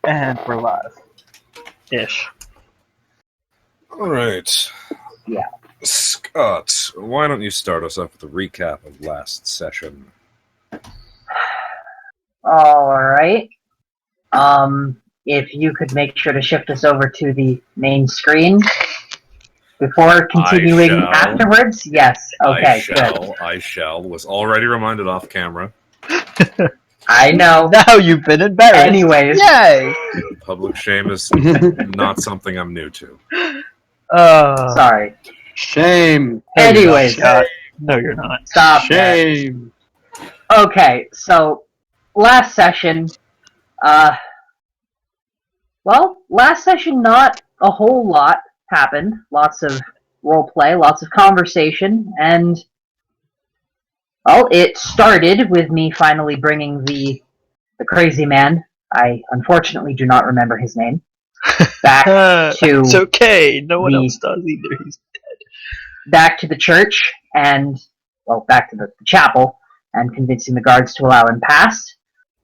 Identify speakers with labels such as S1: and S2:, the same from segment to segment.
S1: And we're live. Ish.
S2: All right.
S3: Yeah.
S2: Scott, why don't you start us off with a recap of last session?
S3: All right. If you could make sure to shift us over to the main screen before continuing afterwards. Yes. Okay. Good.
S2: I shall. Was already reminded off camera.
S3: I know.
S1: Now you've been embarrassed.
S3: Anyways.
S1: Yay!
S2: Public shame is not something I'm new to.
S3: Sorry.
S4: Shame.
S3: Anyways.
S1: Scott. No, you're not.
S3: Stop.
S4: Shame.
S3: Okay. So, last session. Last session, not a whole lot happened. Lots of roleplay, lots of conversation, and it started with me finally bringing the crazy man. I unfortunately do not remember his name. Back to
S1: it's okay. No one else does either. He's
S3: back to the church and back to the chapel and convincing the guards to allow him past.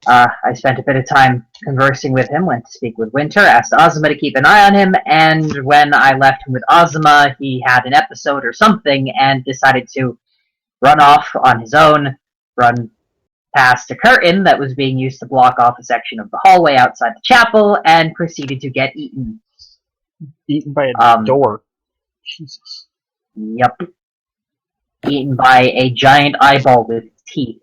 S3: I spent a bit of time conversing with him, went to speak with Winter, asked Azuma to keep an eye on him, and when I left him with Azuma, he had an episode or something and decided to run off on his own, run past a curtain that was being used to block off a section of the hallway outside the chapel, and proceeded to get eaten.
S1: Eaten by a door. Jesus.
S3: Yep. Eaten by a giant eyeball with teeth.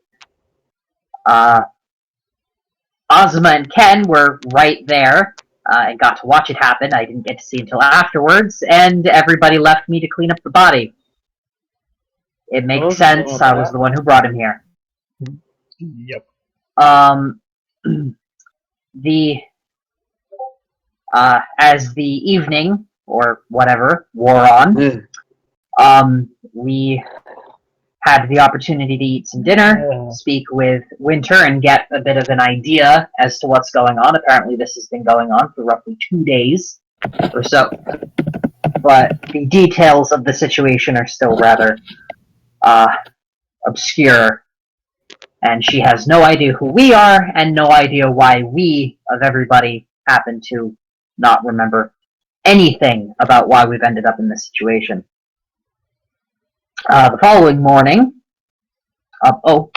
S3: Azuma and Ken were right there and got to watch it happen. I didn't get to see until afterwards, and everybody left me to clean up the body. It makes sense. I was the one who brought him here.
S1: Yep.
S3: As the evening or whatever wore on, we had the opportunity to eat some dinner, speak with Winter, and get a bit of an idea as to what's going on. Apparently this has been going on for roughly 2 days or so. But the details of the situation are still rather obscure. And she has no idea who we are, and no idea why we, of everybody, happen to not remember anything about why we've ended up in this situation. The following morning, our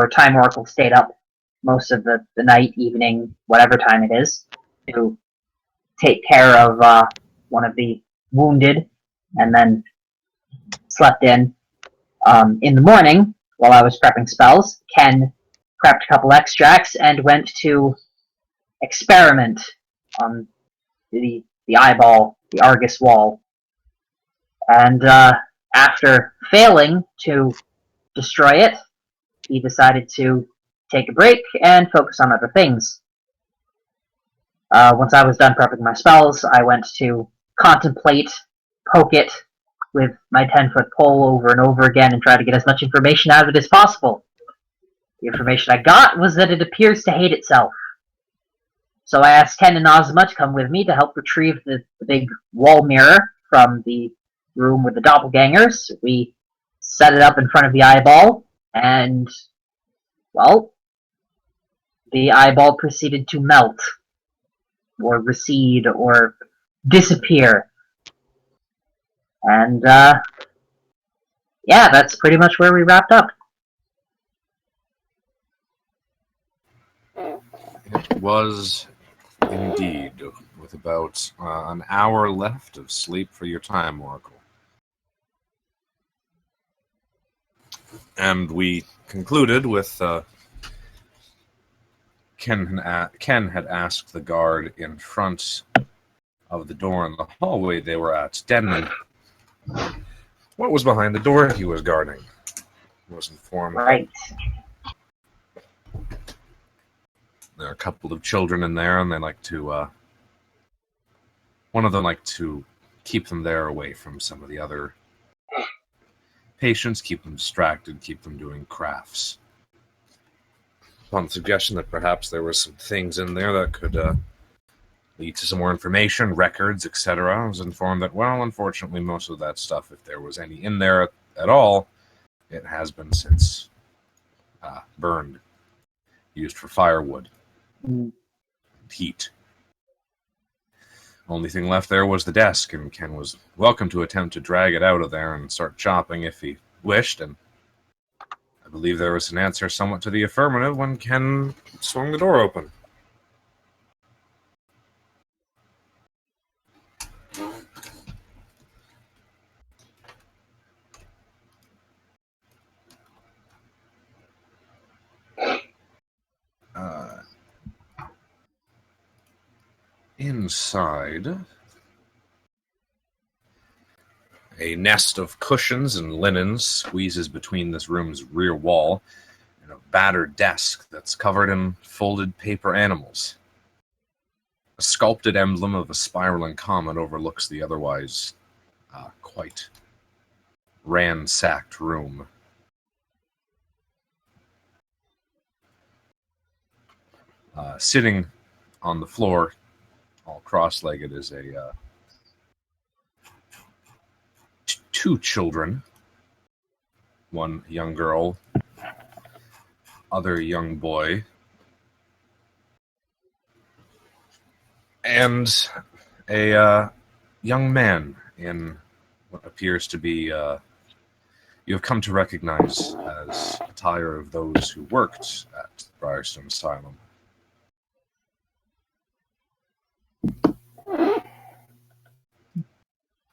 S3: time oracle stayed up most of the night, evening, whatever time it is, to take care of one of the wounded, and then slept in. In the morning, while I was prepping spells, Ken prepped a couple extracts and went to experiment on the eyeball, the Argus wall. And after failing to destroy it, he decided to take a break and focus on other things. Once I was done prepping my spells, I went to contemplate, poke it with my 10-foot pole over and over again and try to get as much information out of it as possible. The information I got was that it appears to hate itself. So I asked Ken and Azuma to come with me to help retrieve the big wall mirror from the room with the doppelgangers. We set it up in front of the eyeball, and, the eyeball proceeded to melt, or recede, or disappear. And, that's pretty much where we wrapped up.
S2: It was indeed, with about an hour left of sleep for your time oracle. And we concluded with Ken had asked the guard in front of the door in the hallway they were at, Denman, what was behind the door he was guarding. He was informed.
S3: Right.
S2: There are a couple of children in there, and they like to, one of them liked to keep them there away from some of the other patients, keep them distracted, keep them doing crafts. Upon the suggestion that perhaps there were some things in there that could lead to some more information, records, etc., I was informed that, unfortunately, most of that stuff, if there was any in there at all, it has been since burned, used for firewood. heat. Only thing left there was the desk, and Ken was welcome to attempt to drag it out of there and start chopping if he wished, and I believe there was an answer somewhat to the affirmative when Ken swung the door open. Inside, a nest of cushions and linens squeezes between this room's rear wall and a battered desk that's covered in folded paper animals. A sculpted emblem of a spiraling comet overlooks the otherwise quite ransacked room. Sitting on the floor, all cross-legged, is two children. One young girl, other young boy, and a young man in what appears to be you have come to recognize as attire of those who worked at Briarstone Asylum.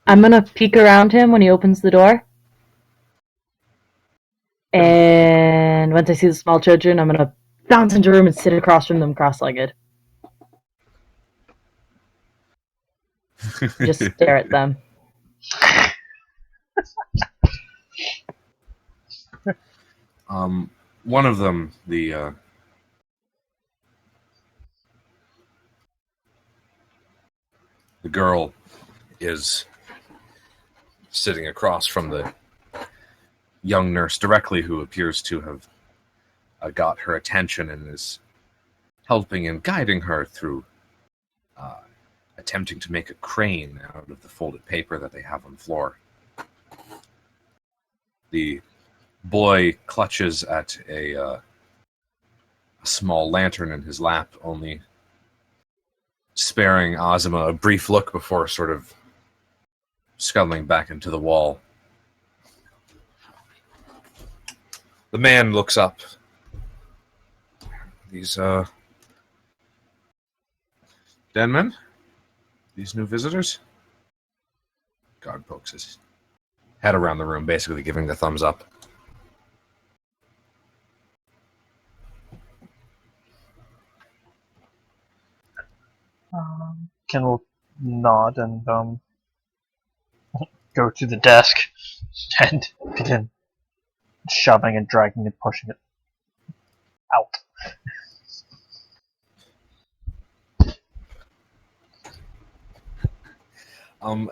S5: I'm gonna peek around him when he opens the door. And once I see the small children, I'm gonna bounce into a room and sit across from them cross-legged. Just stare at them.
S2: One of them, the girl, is sitting across from the young nurse directly, who appears to have got her attention and is helping and guiding her through attempting to make a crane out of the folded paper that they have on the floor. The boy clutches at a small lantern in his lap, only sparing Azuma a brief look before sort of scuttling back into the wall. The man looks up. These, Denman? These new visitors? Guard pokes his head around the room, basically giving the thumbs up.
S1: Ken will nod and go to the desk and begin shoving and dragging and pushing it out.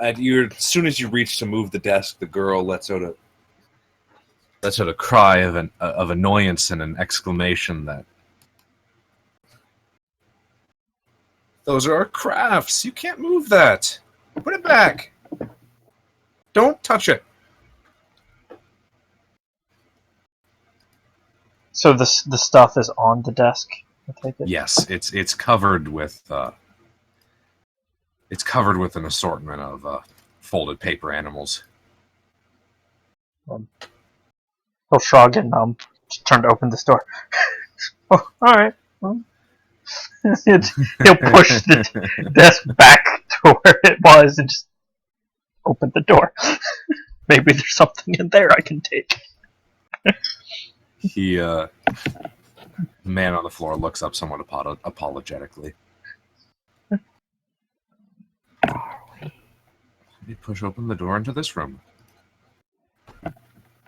S2: As soon as you reach to move the desk, the girl lets out a cry of annoyance and an exclamation that, "Those are our crafts! You can't move that! Put it back! Don't touch it!"
S1: So the stuff is on the desk, I take it?
S2: Yes, it's covered with an assortment of folded paper animals.
S1: He'll shrug and just turn to open this door. Oh, alright. Well. He'll push the desk back to where it was and just open the door. Maybe there's something in there I can take.
S2: The man on the floor looks up somewhat apologetically. You push open the door into this room.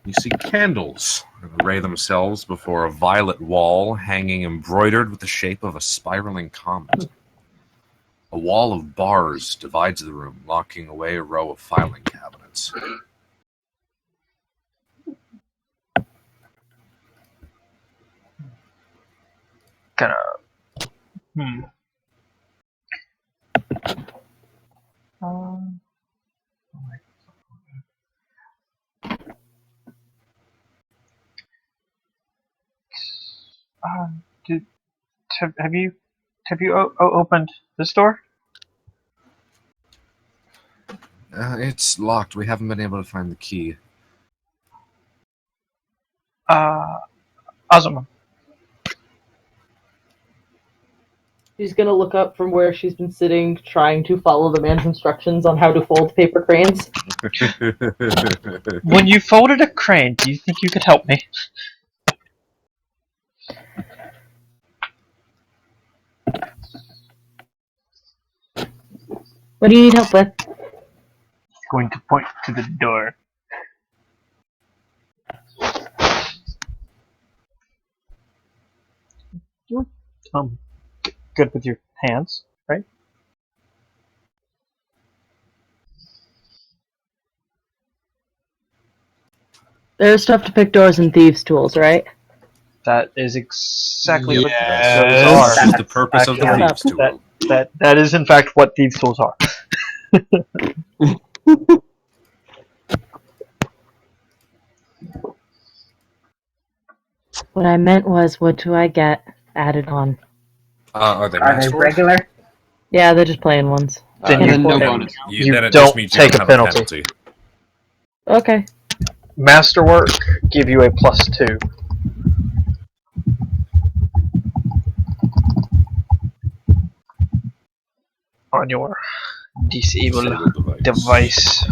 S2: You see candles array themselves before a violet wall hanging embroidered with the shape of a spiraling comet. A wall of bars divides the room, locking away a row of filing cabinets.
S1: Have you Have you opened this door?
S2: It's locked. We haven't been able to find the key.
S1: Azuma.
S5: She's gonna look up from where she's been sitting, trying to follow the man's instructions on how to fold paper cranes.
S1: When you folded a crane, do you think you could help me?
S5: What do you need help with?
S1: Going to point to the door. You're good with your hands, right?
S5: There's stuff to pick doors and thieves' tools, right?
S1: That is exactly what
S2: Yes.
S1: those are.
S2: This is the purpose of the
S3: Actually,
S2: thieves' tool.
S1: That is in fact what thieves' tools are.
S5: What I meant was, what do I get added on?
S2: Are they
S3: Are they
S2: master?
S3: regular?
S5: Yeah, they're just plain ones.
S1: Then
S5: Can't
S1: you-
S4: And no
S5: afford it.
S4: bonus.
S1: You
S2: Then it
S1: don't
S2: just means you
S1: take
S2: don't
S1: a
S2: have
S1: penalty.
S5: Okay.
S1: Masterwork give you a +2. On your disable
S2: Disable
S1: device.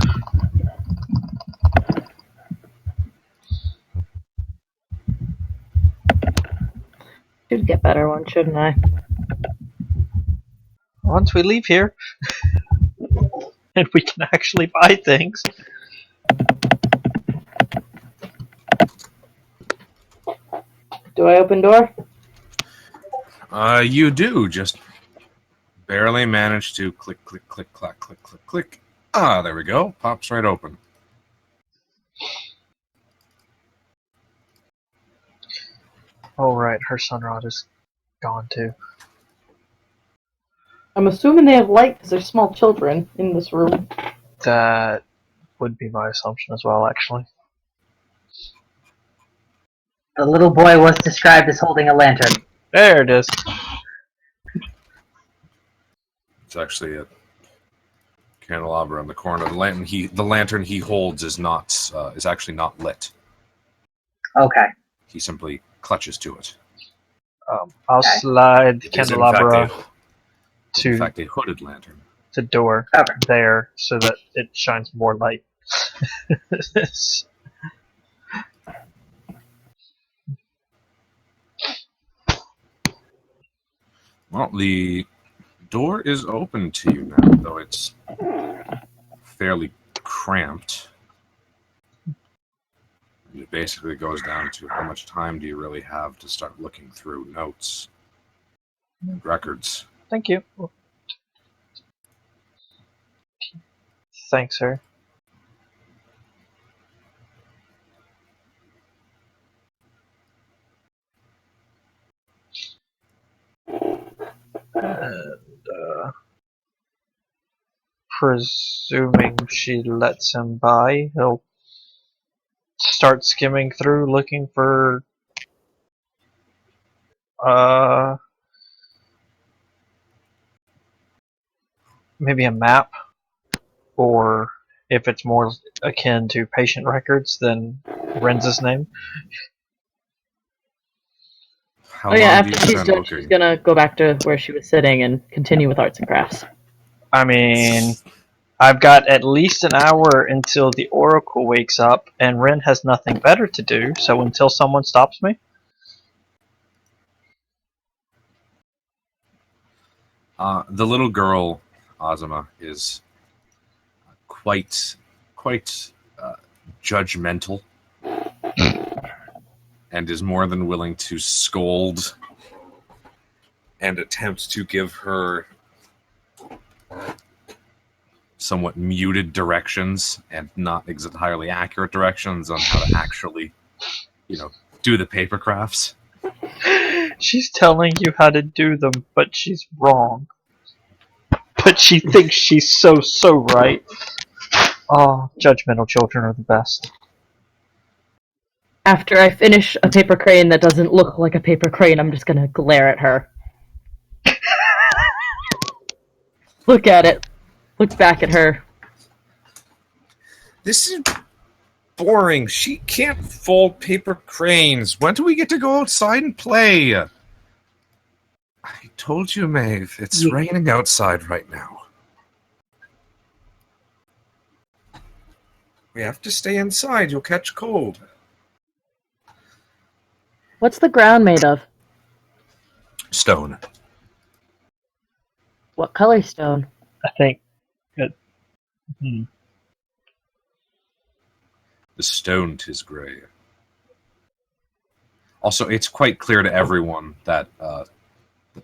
S5: Should get better one, shouldn't I?
S1: Once we leave here, and we can actually buy things.
S5: Do I open door?
S2: You do just barely manage to click, click, click, clack, click, click, click. Ah, there we go. Pops right open.
S1: Oh right, her sunrod is gone too.
S5: I'm assuming they have light because there's small children in this room.
S1: That would be my assumption as well, actually.
S3: The little boy was described as holding a lantern.
S1: There it is.
S2: It's actually a candelabra in the corner. The lantern he holds is actually not lit.
S3: Okay.
S2: He simply clutches to it.
S1: I'll
S3: Okay.
S2: It
S1: slide the
S2: is,
S1: candelabra
S2: in
S1: to
S2: fact, a hooded lantern.
S1: the door
S3: Okay.
S1: there so that it shines more light.
S2: Well, the door is open to you now, though it's fairly cramped. It basically goes down to how much time do you really have to start looking through notes, records.
S1: Thank you. Thanks, sir. And presuming she lets him by, he'll start skimming through looking for maybe a map, or if it's more akin to patient records, then Renza's name.
S2: How
S5: Oh yeah,
S2: long do
S5: after
S2: you
S5: she's
S2: spend
S5: done,
S2: looking?
S5: she's gonna go back to where she was sitting and continue with arts and crafts.
S1: I mean, I've got at least an hour until the Oracle wakes up, and Ren has nothing better to do, so until someone stops me.
S2: The little girl, Azuma, is quite judgmental and is more than willing to scold and attempt to give her somewhat muted directions and not entirely accurate directions on how to actually, do the paper crafts.
S1: She's telling you how to do them, but she's wrong. But she thinks she's so right. Oh, judgmental children are the best.
S5: After I finish a paper crane that doesn't look like a paper crane, I'm just gonna glare at her. look at it. Look back at her.
S2: This is boring. She can't fold paper cranes. When do we get to go outside and play? I told you, Maeve, it's raining outside right now. We have to stay inside. You'll catch cold.
S5: What's the ground made of?
S2: Stone.
S5: What color stone?
S1: I think. It,
S2: The stone 'tis grey. Also, it's quite clear to everyone that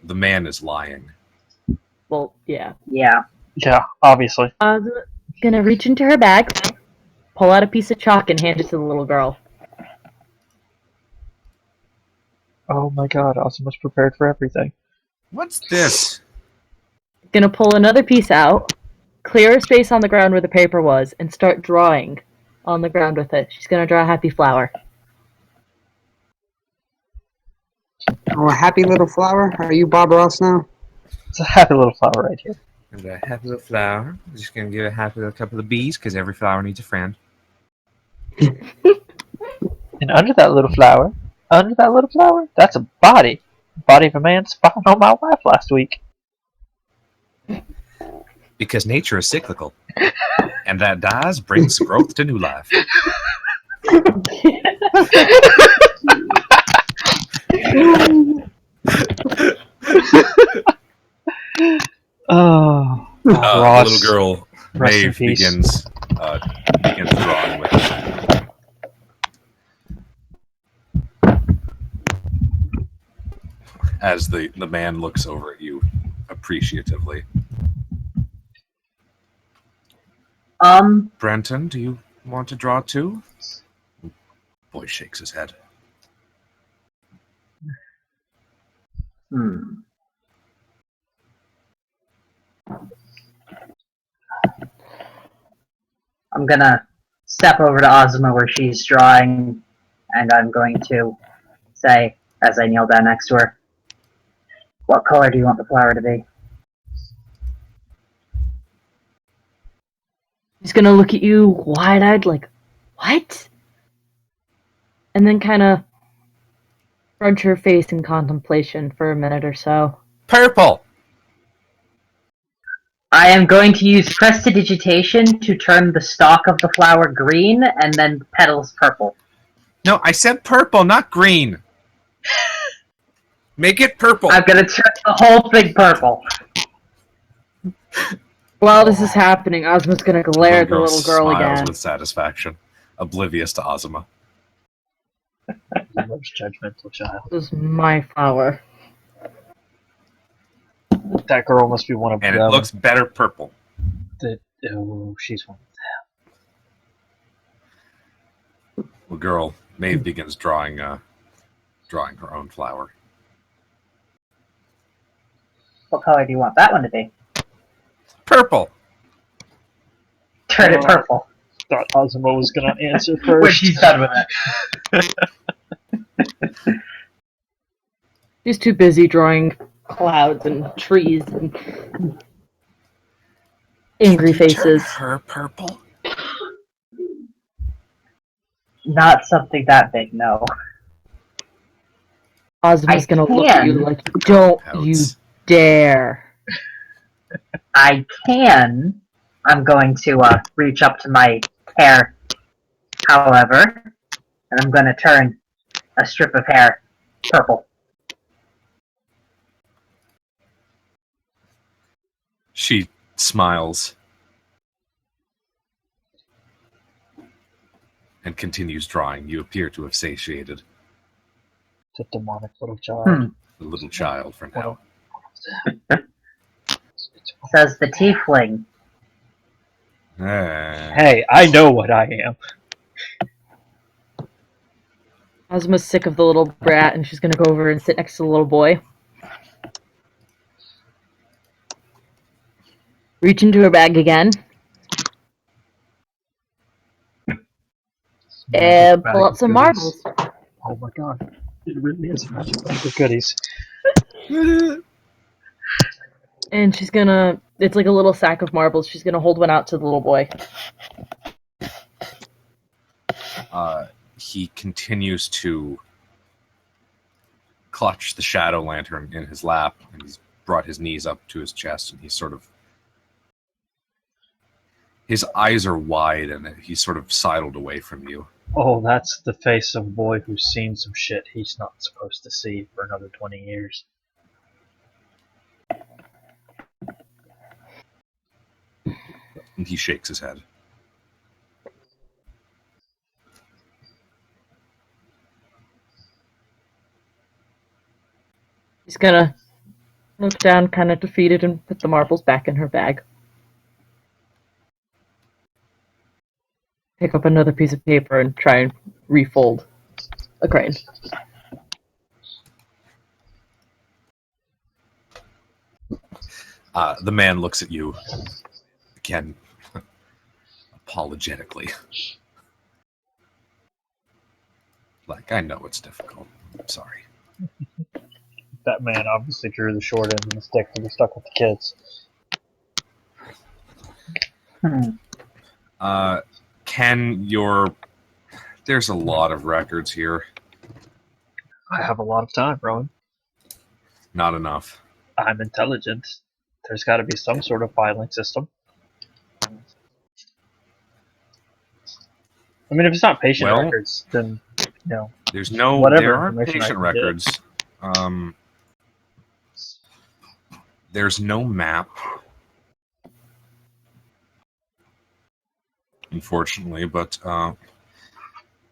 S2: the man is lying.
S5: Well, yeah.
S3: Yeah.
S1: Yeah, obviously.
S5: Gonna reach into her bag, pull out a piece of chalk, and hand it to the little girl.
S1: Oh my god, Azuma's prepared for everything.
S2: What's this?
S5: Gonna pull another piece out, clear a space on the ground where the paper was, and start drawing on the ground with it. She's gonna draw a happy flower.
S6: Oh, a happy little flower? Are you Bob Ross now?
S1: It's a happy little flower right here.
S2: And a happy little flower. I'm just gonna give a happy little couple of bees, because every flower needs a friend.
S1: And under that little flower, that's a body. Body of a man spying on my wife last week.
S2: Because nature is cyclical. And that dies brings growth to new life.
S1: Oh,
S2: The
S1: Ross.
S2: little girl,
S1: Rest in
S2: Maeve,
S1: peace.
S2: begins drawing with it. As the man looks over at you appreciatively. Brenton, do you want to draw too? Boy shakes his head.
S3: I'm gonna step over to Azuma where she's drawing, and I'm going to say, as I kneel down next to her, what color do you want the flower to be?
S5: She's gonna look at you wide-eyed like, what? And then kind of crunch her face in contemplation for a minute or so.
S2: Purple!
S3: I am going to use prestidigitation to turn the stalk of the flower green and then the petals purple.
S2: No, I said purple, not green. Make it purple.
S3: I'm gonna turn the whole thing purple.
S5: While this is happening, Azuma's gonna glare at the little girl
S2: smiles
S5: again.
S2: with satisfaction, oblivious to Azuma.
S1: The most judgmental child.
S5: This is my flower.
S1: That girl must be one of
S2: And
S1: them.
S2: it looks better purple.
S1: She's one.
S2: The girl, Maeve, begins drawing her own flower.
S3: What color do you want that one to be?
S2: Purple!
S3: Turn it purple.
S1: Thought Azuma was gonna answer
S3: When
S1: first.
S3: she's done with it.
S5: She's too busy drawing clouds and trees and angry faces.
S2: Her purple?
S3: Not something that big, no.
S5: Azuma's
S3: I
S5: gonna look at you
S3: can.
S5: like, don't you
S2: Outs.
S5: dare.
S3: I can. I'm going to reach up to my hair, however, and I'm going to turn a strip of hair purple.
S2: She smiles and continues drawing. You appear to have satiated
S1: It's a demonic little child.
S2: the little child for now.
S3: Says the tiefling.
S1: Hey, I know what I am.
S5: Azuma's sick of the little brat, and she's gonna go over and sit next to the little boy. Reach into her bag again. And pull out some marbles.
S1: Oh my god. It really is a magic bag of goodies.
S5: And she's gonna, it's like a little sack of marbles. She's gonna hold one out to the little boy.
S2: He continues to clutch the shadow lantern in his lap, and he's brought his knees up to his chest, and he's sort of... His eyes are wide, and he's sort of sidled away from you.
S1: Oh, that's the face of a boy who's seen some shit he's not supposed to see for another 20 years.
S2: And he shakes his head.
S5: She's gonna look down, kind of defeated, and put the marbles back in her bag. Pick up another piece of paper and try and refold a crane.
S2: The man looks at you again, apologetically. Like, I know it's difficult. I'm sorry.
S1: That man obviously drew the short end of the stick to be stuck with the kids.
S2: Ken, there's a lot of records here.
S1: I have a lot of time, Rowan.
S2: Not enough.
S1: I'm intelligent. There's got to be some sort of filing system. I mean, if it's not patient records, then,
S2: There's no...
S1: whatever
S2: There are
S1: information I
S2: patient
S1: can
S2: records. There's no map, unfortunately, but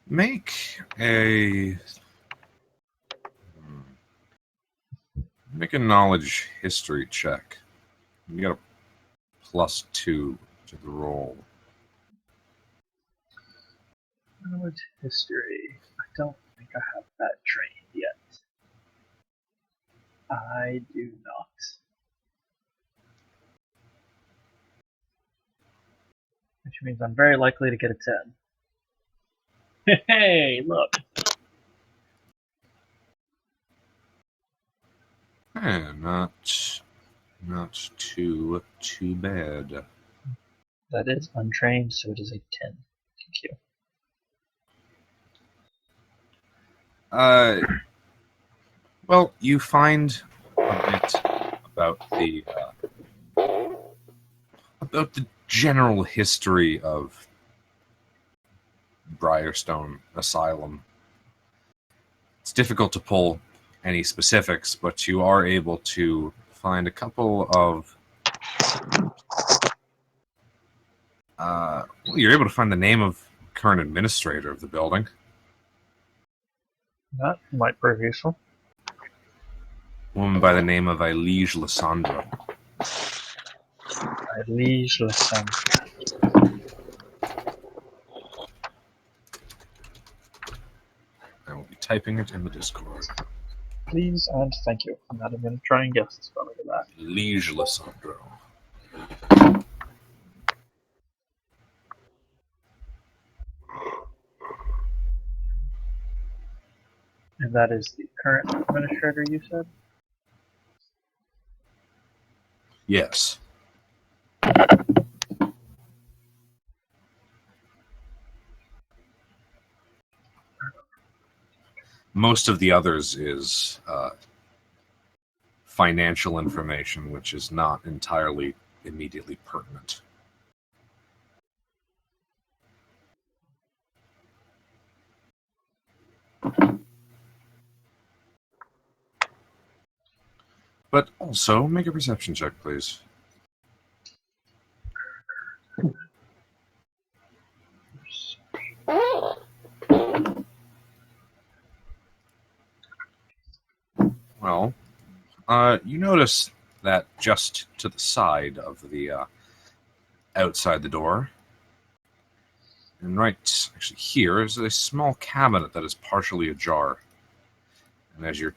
S2: make a knowledge history check. You got a +2 to the roll.
S1: Knowledge history. I don't think I have that trained yet. I do not. Which means I'm very likely to get a 10. Hey, look.
S2: Not too bad.
S1: That is untrained, so it is a 10. Thank you.
S2: Well, you find a bit about the general history of Briarstone Asylum. It's difficult to pull any specifics, but you are able to find a couple of... you're able to find the name of the current administrator of the building.
S1: That might prove useful.
S2: A woman by the name of Elige Lysandra.
S1: Elige Lysandra.
S2: I will be typing it in the Discord.
S1: Please and thank you. I'm not even going to try and guess the spelling of that.
S2: Elige Lysandra.
S1: And that is the current administrator, you said?
S2: Yes. Most of the others is financial information, which is not entirely immediately pertinent. But also, make a perception check, please. Well, you notice that just to the side of the outside the door, and right actually here is a small cabinet that is partially ajar. And as you're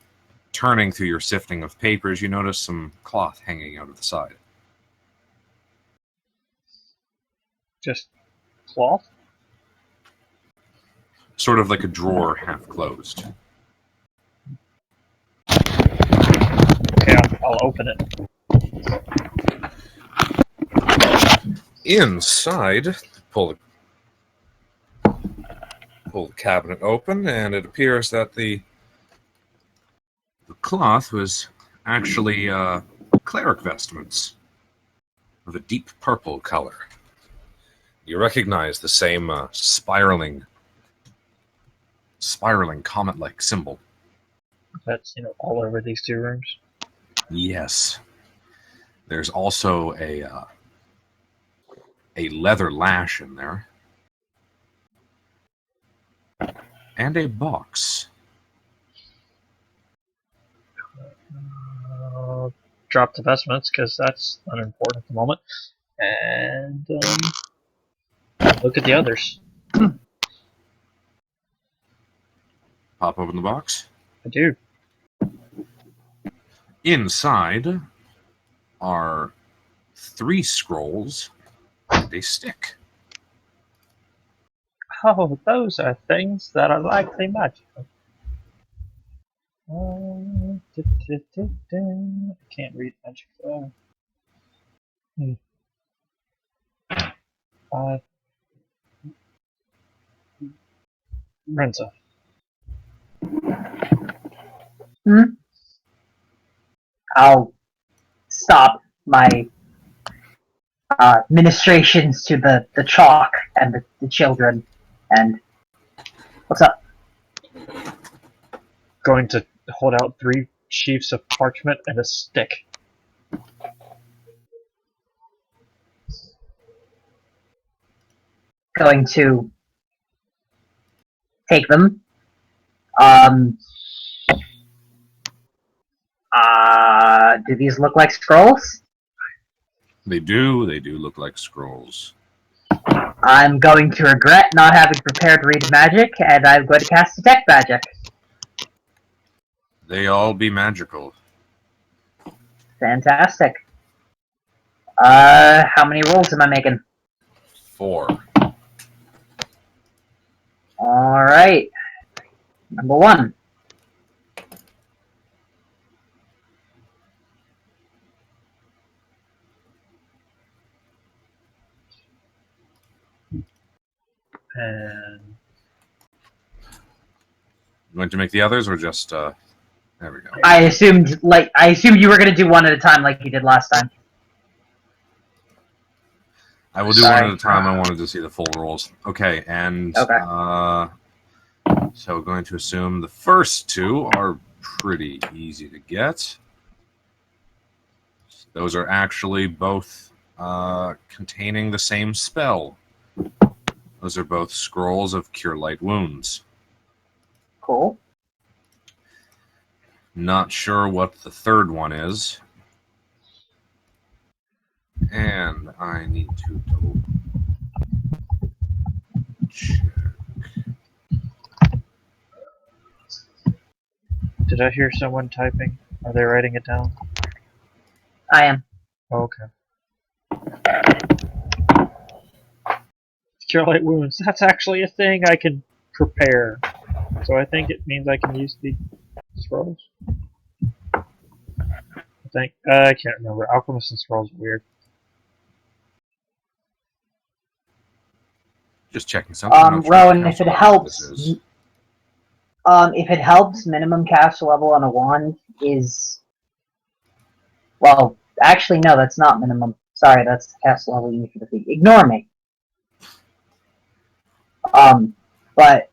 S2: turning through your sifting of papers, you notice some cloth hanging out of the side.
S1: Just cloth?
S2: Sort of like a drawer half closed.
S1: Okay, I'll open it.
S2: Inside, pull the cabinet open, and it appears that the cloth was actually cleric vestments of a deep purple color. You recognize the same spiraling comet-like symbol.
S1: That's all over these two rooms.
S2: Yes. There's also a leather lash in there. And a box.
S1: Drop the vestments because that's unimportant at the moment. And look at the others.
S2: Pop open the box.
S1: I do.
S2: Inside are 3 scrolls and a stick.
S1: Oh, those are things that are likely magical. I can't read magic. Renza.
S3: I'll stop my ministrations to the chalk and the children. And what's up?
S1: Going to hold out 3 sheafs of parchment and a stick.
S3: Going to take them. Do these look like scrolls?
S2: They do look like scrolls.
S3: I'm going to regret not having prepared read magic, and I'm going to cast detect magic.
S2: They all be magical.
S3: Fantastic. How many rolls am I making?
S2: 4.
S3: Alright. Number 1.
S1: And
S2: You going to make the others, or just there we go.
S3: I assumed you were going to do one at a time like you did last time.
S2: I will do
S3: Sorry.
S2: one at a time. I wanted to see the full rolls. Okay, and
S3: Okay.
S2: So going to assume the first 2 are pretty easy to get. Those are actually both containing the same spell. Those are both scrolls of Cure Light Wounds.
S3: Cool.
S2: Not sure what the third one is. And I need to double check.
S1: did I hear someone typing? Are they writing it down?
S3: I am.
S1: Okay. Cure Light Wounds. That's actually a thing I can prepare. So I think it means I can use the scrolls. I think. I can't remember. Alchemist and scrolls are weird.
S2: Just checking something. I'm not sure
S3: Rowan,
S2: what
S3: if it
S2: level this
S3: helps,
S2: is.
S3: if it helps, minimum cast level on a wand is... Well, actually, no, that's not minimum. Sorry, that's the cast level you need for the feat. Ignore me. But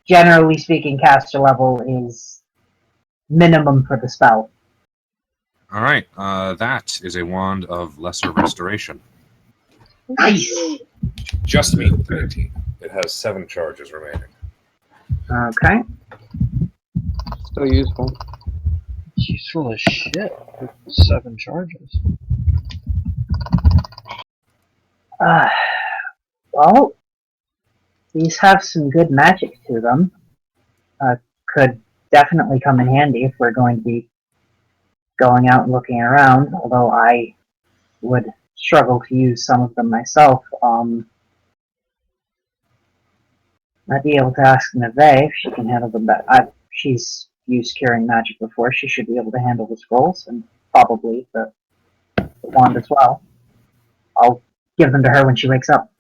S3: generally speaking, caster level is minimum for the spell.
S2: All right, that is a wand of lesser restoration.
S3: Nice!
S2: Just me, 13. It has 7 charges remaining.
S3: Okay.
S6: Still useful.
S1: It's useful as shit with 7 charges.
S3: Well, these have some good magic to them. Could definitely come in handy if we're going to be going out and looking around, although I would struggle to use some of them myself. Might be able to ask Nevaeh if she can handle them better. She's used curing magic before. She should be able to handle the scrolls, and probably the wand as well. I'll give them to her when she wakes up.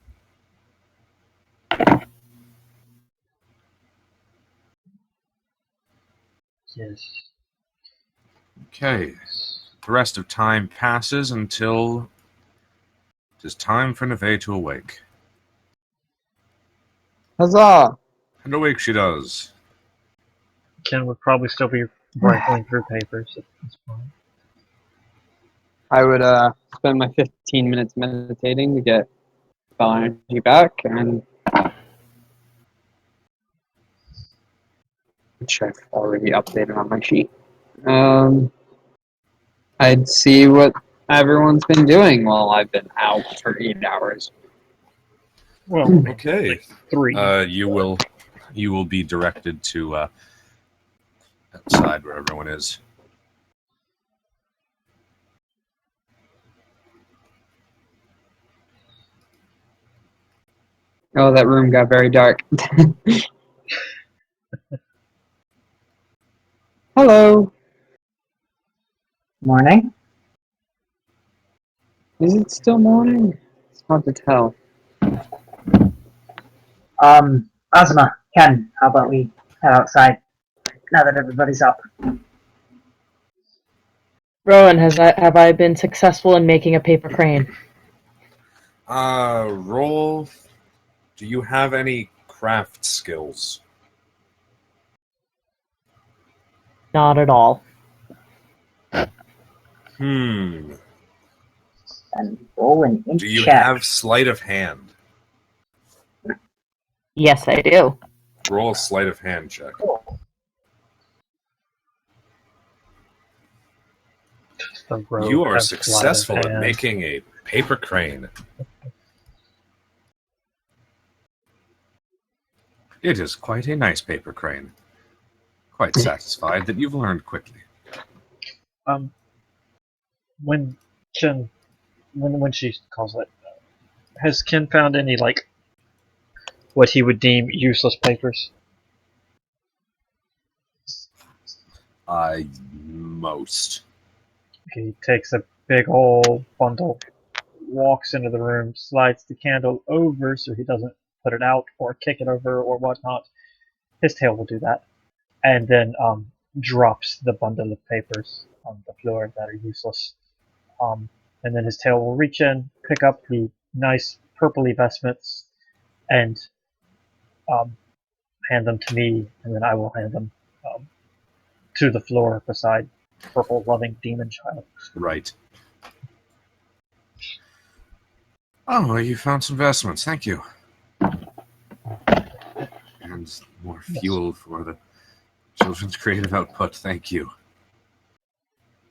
S1: Yes.
S2: Okay. The rest of time passes until it is time for Nevaeh to awake.
S6: Huzzah!
S2: And awake she does.
S1: Ken would probably still be rifling through papers at this point.
S6: I would spend my 15 minutes meditating to get spell energy back, and which I've already updated on my sheet. I'd see what everyone's been doing while I've been out for 8 hours.
S1: Well,
S2: Okay.
S1: 3.
S2: You will be directed to outside where everyone is.
S6: Oh, that room got very dark. Hello.
S3: Morning.
S6: Is it still morning? It's hard to tell.
S3: Azuma, Ken, how about we head outside now that everybody's up?
S5: Rowan, have I been successful in making a paper crane?
S2: Roll. Do you have any craft skills?
S5: Not at all.
S3: And roll an int
S2: Do you
S3: check.
S2: have sleight of hand?
S5: Yes, I do.
S2: Roll a sleight of hand check.
S1: The rogue
S2: You are
S1: has sleight of
S2: successful at
S1: hand.
S2: making a paper crane. It is quite a nice paper crane. Quite satisfied that you've learned quickly.
S1: When Ken, when she calls it, has Ken found any what he would deem useless papers?
S2: Most.
S1: He takes a big old bundle, walks into the room, slides the candle over so he doesn't put it out or kick it over or whatnot. His tail will do that, and then drops the bundle of papers on the floor that are useless. And then his tail will reach in, pick up the nice purpley vestments, and hand them to me, and then I will hand them to the floor beside purple loving demon child.
S2: Right. Oh, you found some vestments. Thank you. And more fuel for the children's creative output. Thank you.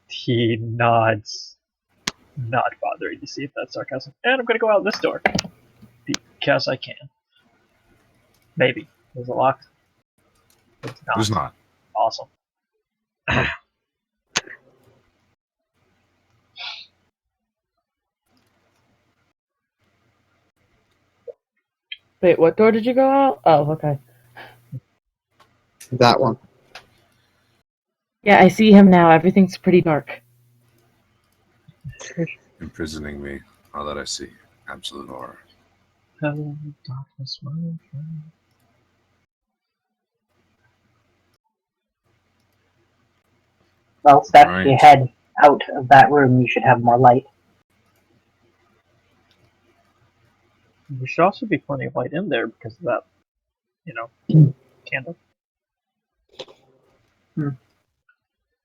S1: He nods, not bothering to see if that's sarcasm. And I'm going to go out this door because I can. Maybe. Is it locked? It's not.
S2: Who's not?
S1: Awesome.
S5: Wait, what door did you go out? Oh, okay.
S6: That one.
S5: Yeah, I see him now. Everything's pretty dark.
S2: Imprisoning me. All that I see. Absolute horror.
S1: Hello, darkness, my friend.
S3: Well, Steph,
S2: Right.
S3: if you head out of that room, you should have more light.
S1: There should also be plenty of light in there because of that, candle.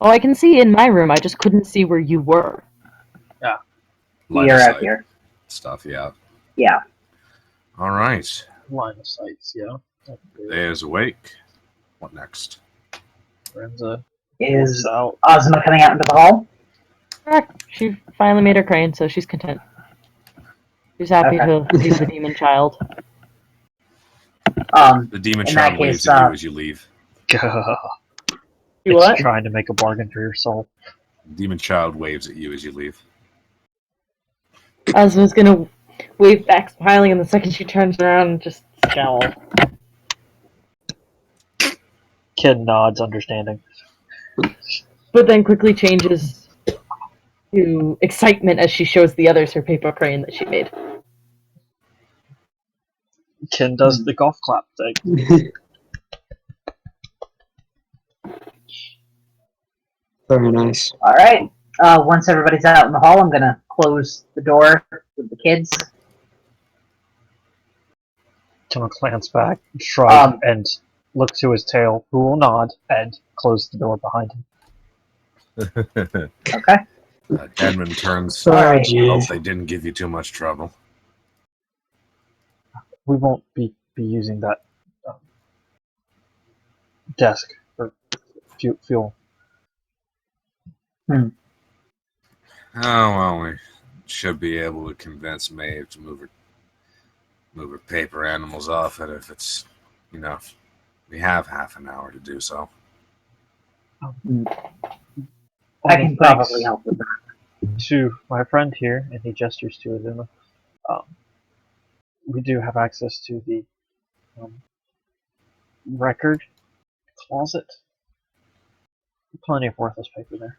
S5: Oh, I can see in my room. I just couldn't see where you were.
S2: Line
S3: You're
S2: of
S3: out
S2: sight
S3: here.
S2: stuff, yeah.
S3: Yeah.
S2: All right.
S1: Line of sights, yeah.
S2: There's awake. What next?
S1: Renza
S3: Is
S1: out.
S3: Azuma coming out into the hall?
S5: Correct. She finally made her crane, so she's content. She's happy to see the demon child.
S2: The demon
S3: In
S2: child
S3: that
S2: waves
S3: case,
S2: at you as you leave.
S5: You
S1: It's
S5: what?
S1: trying to make a bargain for your soul.
S2: Demon child waves at you as you leave.
S5: Azma's gonna wave back, smiling, and the second she turns around, and just scowl.
S1: Ken nods, understanding.
S5: But then quickly changes to excitement as she shows the others her paper crane that she made.
S1: Ken does the golf clap thing.
S6: Very nice.
S3: All right. Once everybody's out in the hall, I'm gonna close the door with the kids.
S1: Ken glance back, shrug, and look to his tail, who will nod, and close the door behind him.
S3: Okay.
S2: Denman turns.
S3: All right.
S2: Hope they didn't give you too much trouble.
S1: We won't be using that desk for fuel.
S2: Oh, well, we should be able to convince Maeve to move her paper animals off it if it's, we have half an hour to do so.
S3: I can probably help with that.
S1: To my friend here, and he gestures to Azuma, we do have access to the record closet. Plenty of worthless paper there.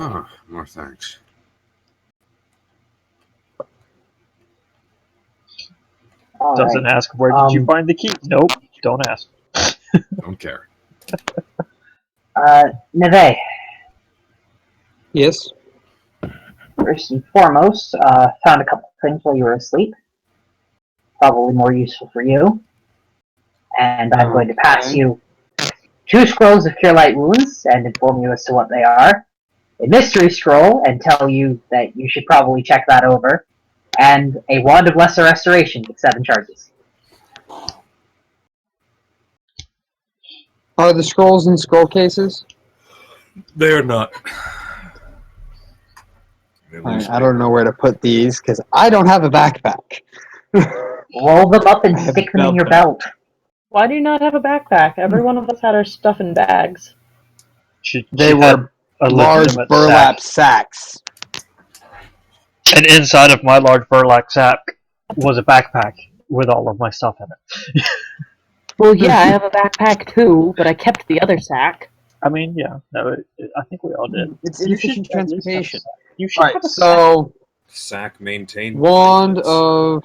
S2: Oh, more thanks.
S3: All
S1: Doesn't
S3: right.
S1: ask, where did you find the key? Nope, don't ask.
S2: Don't care.
S3: Nevaeh,
S6: Yes.
S3: first and foremost, found a couple things while you were asleep. Probably more useful for you. And I'm going to pass you 2 scrolls of Cure Light Wounds and inform you as to what they are. A mystery scroll and tell you that you should probably check that over. And a Wand of Lesser Restoration with 7 charges.
S6: Are the scrolls in scroll cases?
S2: They're not.
S6: I don't know where to put these because I don't have a backpack.
S3: Roll them up and stick them in your belt.
S5: Why do you not have a backpack? Every one of us had our stuff in bags.
S6: They were large burlap sacks.
S1: And inside of my large burlap sack was a backpack with all of my stuff in it.
S5: Well, yeah, I have a backpack too, but I kept the other sack.
S1: I mean, yeah, no, I think we all did.
S6: It's
S1: You
S6: inefficient
S1: should at least have a
S6: transportation.
S1: sack. You should have
S6: Alright,
S1: a
S6: so
S2: Sack maintained.
S6: Wand of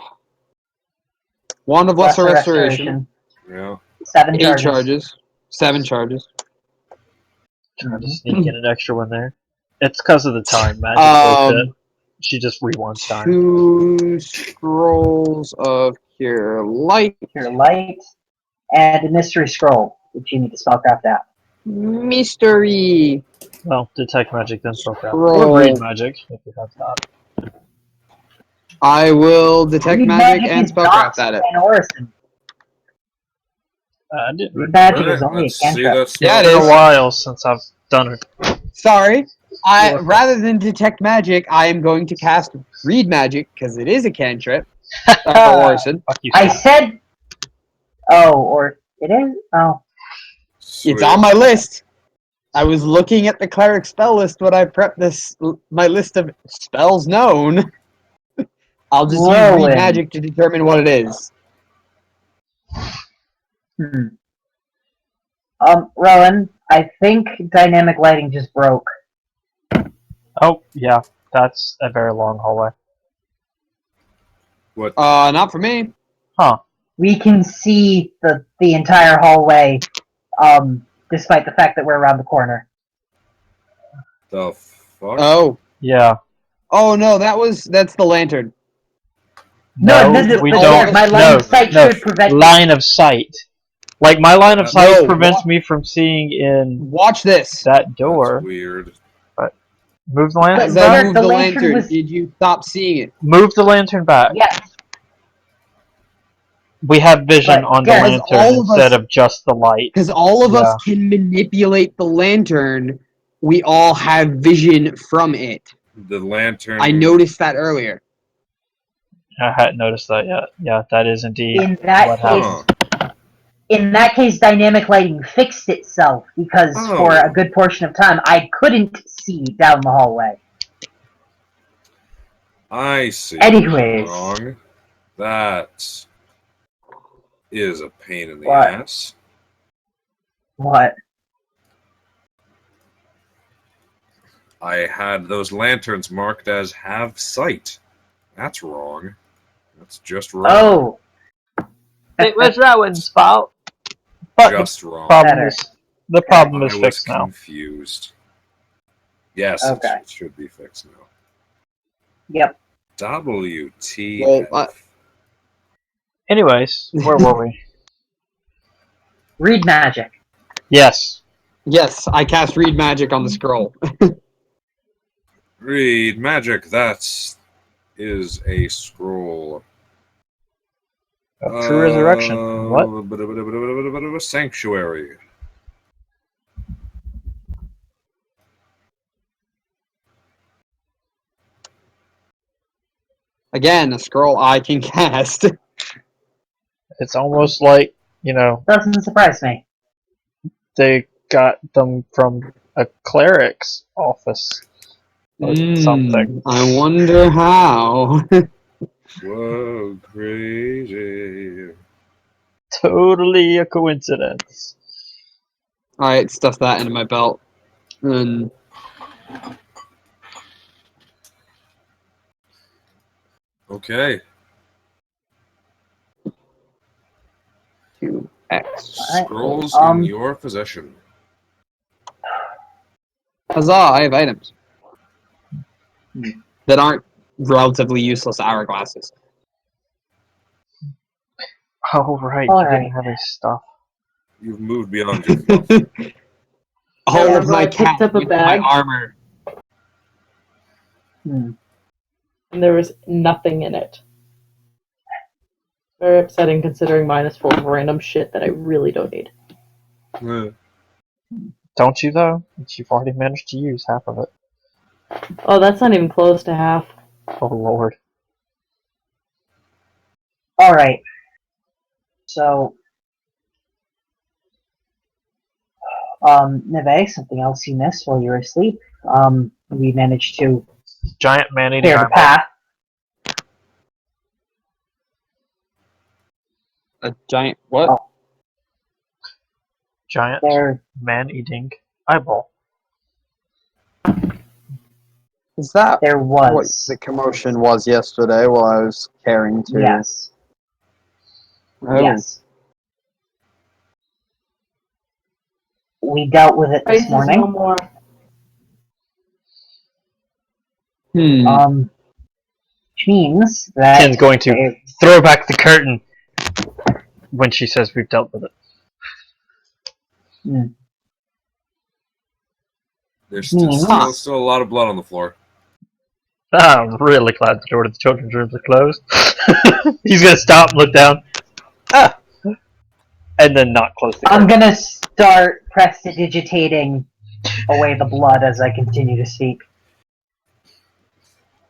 S6: Lesser Restoration.
S2: Yeah.
S3: 7
S6: 8
S3: charges.
S6: charges. 7 charges.
S1: Trying to sneak in an extra one there. It's because of the time, magic bullshit. She just rewants time.
S6: 2 scrolls of Cure Light.
S3: Cure Light. And a mystery scroll, which you need to spellcraft out.
S6: Mystery.
S1: Well, detect magic, then spellcraft.
S6: Scroll.
S1: Or read magic, if you have that.
S6: I will detect
S3: Read
S6: magic and
S3: is
S6: spellcraft
S3: not
S6: at it.
S3: An Orison.
S1: I didn't.
S3: Read magic
S2: Alright,
S3: is only a
S2: let's see
S3: cantrip.
S2: that
S6: Yeah, it
S1: It's been
S6: is.
S1: a while since I've done it.
S6: Sorry. Rather than detect magic, I am going to cast read magic because it is a cantrip. Orison.
S1: Fuck you,
S3: I
S1: Steph.
S3: said... Oh, or... It is? Oh.
S6: It's on my list. I was looking at the cleric spell list when I prepped my list of spells known. I'll just use
S3: Rowan.
S6: read magic to determine what it is.
S3: Rowan, I think dynamic lighting just broke.
S1: Oh, yeah. That's a very long hallway.
S2: What?
S6: Not for me.
S1: Huh.
S3: We can see the entire hallway, despite the fact that we're around the corner.
S2: The fuck?
S6: Oh.
S1: Yeah.
S6: Oh no, that's the lantern.
S3: No,
S1: we
S3: but
S1: don't.
S3: yeah, my line of sight should prevent
S1: line of sight. Like, my line of sight
S6: No,
S1: prevents me from seeing in
S6: Watch this.
S1: that door.
S2: That's weird.
S1: Move the lantern
S6: As
S3: But
S6: I
S1: back.
S6: moved
S3: the
S6: the
S3: lantern
S6: lantern,
S3: was-
S6: did you stop seeing it?
S1: Move the lantern back.
S3: Yes,
S1: We have vision
S3: But,
S1: on the
S3: yeah,
S1: lantern
S6: all of
S1: instead
S6: us-
S1: of just the light.
S6: Because all of
S1: Yeah.
S6: us can manipulate the lantern. We all have vision from it.
S2: The lantern.
S6: I noticed that earlier.
S1: I hadn't noticed that yet. Yeah, that is indeed
S3: in that
S1: what
S3: case,
S1: happened.
S3: in that case, dynamic lighting fixed itself because
S2: Oh.
S3: for a good portion of time I couldn't see down the hallway.
S2: I see.
S3: Anyways.
S2: Wrong. That is a pain in the
S3: What?
S2: ass.
S3: What?
S2: I had those lanterns marked as have sight. That's wrong. That's just wrong.
S3: Oh!
S1: It was Rowan's fault. But
S2: Just wrong.
S1: the problem
S2: I
S1: is
S2: was
S1: fixed now.
S2: confused. Yes,
S3: Okay.
S2: it should be fixed now.
S3: Yep.
S2: WTF.
S6: Wait, what?
S1: Anyways, where were we?
S3: Read magic.
S1: Yes.
S6: Yes, I cast Read Magic on the scroll.
S2: Read magic. That is a scroll.
S1: True resurrection. What?
S2: Sanctuary.
S6: Again, a scroll I can cast.
S1: It's almost like,
S3: Doesn't surprise me.
S1: they got them from a cleric's office or something.
S6: I wonder how.
S2: Whoa, crazy.
S1: Totally a coincidence.
S6: Alright, stuff that into my belt. And
S2: Okay.
S6: 2x.
S3: Alright,
S2: Scrolls
S3: cool.
S2: in your possession.
S6: Huzzah, I have items. That aren't relatively useless hourglasses.
S1: Oh, right.
S3: All
S1: You
S3: right.
S1: didn't have any stuff.
S2: You've moved beyond your fluff.
S6: All of
S5: Remember
S6: my
S5: I picked
S6: cat
S5: up a
S6: my
S5: bag?
S6: armor.
S5: And there was nothing in it. Very upsetting considering mine is full of random shit that I really don't need.
S1: Don't you, though? You've already managed to use half of it.
S5: Oh, that's not even close to half.
S1: Oh, Lord.
S3: Alright. So, Nevaeh, something else you missed while you were asleep. We managed to
S1: Giant man-eating
S3: clear the
S1: eyeball.
S3: path.
S6: A giant what?
S3: Oh.
S1: Giant
S3: There,
S1: man-eating eyeball.
S6: Is that
S3: there
S6: what
S3: was.
S6: the commotion was yesterday while I was caring to?
S3: Yes.
S6: Oh.
S3: Yes. We dealt with it this
S5: Price is no
S3: morning.
S5: more.
S3: Which means that
S1: Ken's going to throw back the curtain when she says we've dealt with it.
S2: There's
S3: Huh.
S2: still a lot of blood on the floor.
S1: I'm really glad the door to the children's rooms are closed. He's going to stop and look down. Ah! And then not close the
S3: I'm
S1: curtain.
S3: gonna start prestidigitating away the blood as I continue to speak.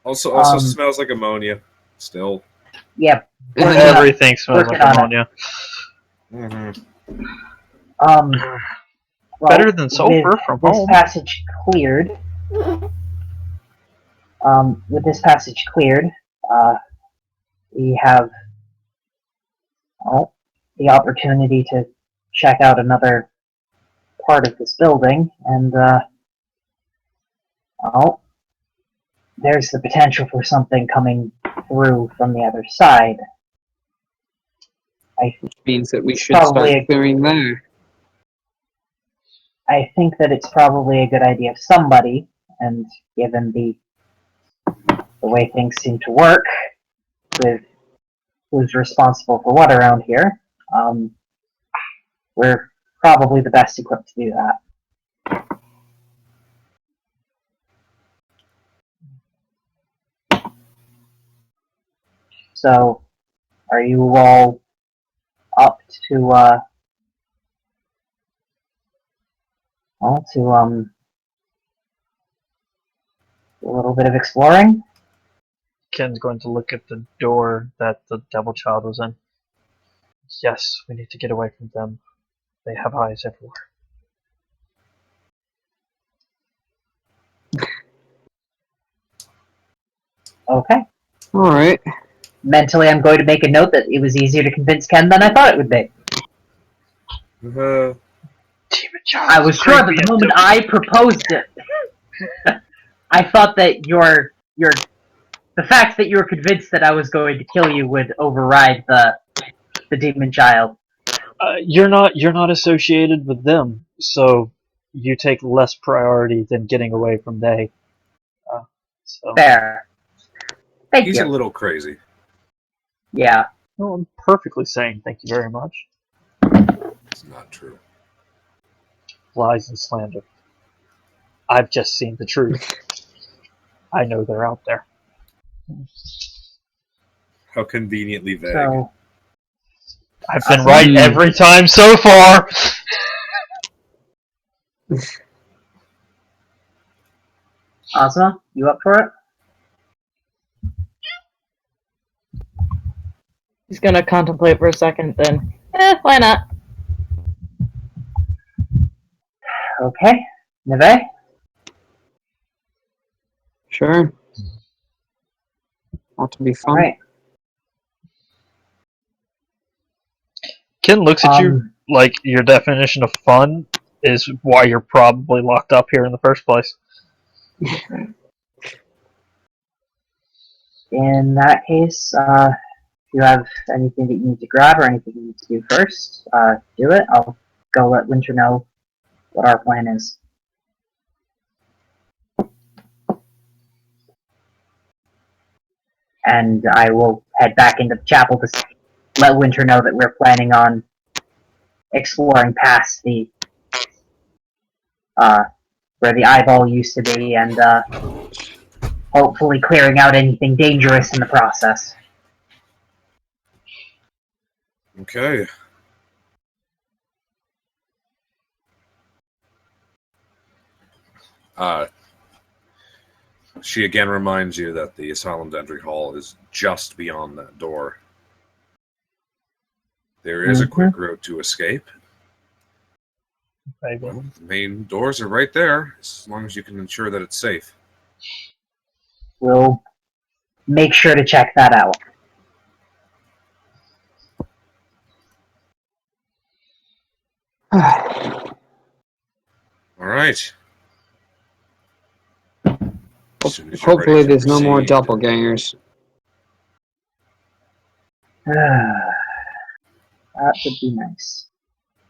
S2: Also smells like ammonia. Still.
S3: Yep.
S1: Everything smells like
S3: Working on it.
S1: ammonia.
S2: Mm-hmm.
S3: Well,
S1: Better than sulfur
S3: with
S1: from
S3: this
S1: home.
S3: passage cleared. With this passage cleared, we have the opportunity to check out another part of this building, and there's the potential for something coming through from the other side.
S6: Which means that we should
S3: Probably
S6: start clearing there.
S3: I think that it's probably a good idea of somebody, and given the way things seem to work, with who's responsible for what around here, we're probably the best equipped to do that. So, are you all up to a little bit of exploring?
S1: Ken's going to look at the door that the devil child was in. Yes, we need to get away from them. They have eyes everywhere.
S3: Okay.
S6: Alright.
S3: Mentally, I'm going to make a note that it was easier to convince Ken than I thought it would be.
S1: Demon child.
S3: I was sure that the moment I proposed it, I thought that your the fact that you were convinced that I was going to kill you would override the demon child.
S1: You're not associated with them, so you take less priority than getting away from they. So
S3: Fair. Thank
S2: He's
S3: you.
S2: a little crazy.
S3: Yeah.
S1: no, I'm perfectly sane. Thank you very much.
S2: It's not true.
S1: Lies and slander. I've just seen the truth. I know they're out there.
S2: How conveniently vague.
S3: So,
S1: I've been right every time so far.
S3: Azuma, you up for it?
S5: He's gonna contemplate for a second, then, why not?
S3: Okay. Nevaeh?
S6: Sure. Ought to be fun.
S3: Alright.
S1: Ken looks at you like your definition of fun is why you're probably locked up here in the first place.
S3: In that case, if you have anything that you need to grab or anything you need to do first, do it. I'll go let Winter know what our plan is. And I will head back into the chapel to let Winter know that we're planning on exploring past the where the eyeball used to be, and hopefully clearing out anything dangerous in the process.
S2: Okay. She again reminds you that the Asylum's entry hall is just beyond that door. There is a quick route to escape.
S1: Maybe.
S2: Well, the main doors are right there, as long as you can ensure that it's safe.
S3: We'll make sure to check that out.
S2: All right. As soon as you're
S6: Hopefully
S2: ready to
S6: there's no more
S2: proceed.
S6: doppelgangers.
S3: That would be nice.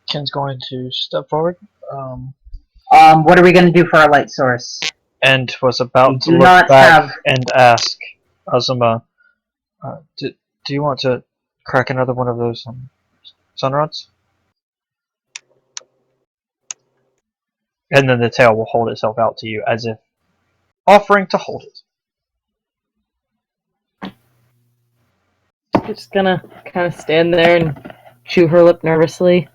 S1: Ken's going to step forward.
S3: What are we going to do for our light source?
S1: And was about
S3: We
S1: to
S3: do
S1: look
S3: not
S1: back
S3: have-
S1: and ask Azuma, do you want to crack another one of those sunrods? And then the tail will hold itself out to you as if offering to hold it.
S5: Just gonna kind of stand there and chew her lip nervously.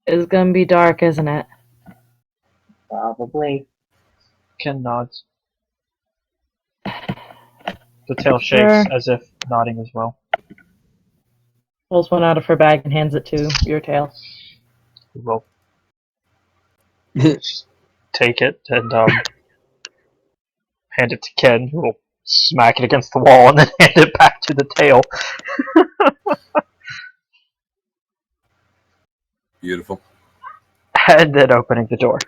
S5: It's gonna be dark, isn't it?
S3: Probably.
S1: Ken nods. The tail shakes
S5: Sure.
S1: as if nodding as well.
S5: Pulls one out of her bag and hands it to your tail.
S1: We will take it and hand it to Ken, who will smack it against the wall and then hand it back to the tail.
S2: Beautiful.
S1: And then opening the door.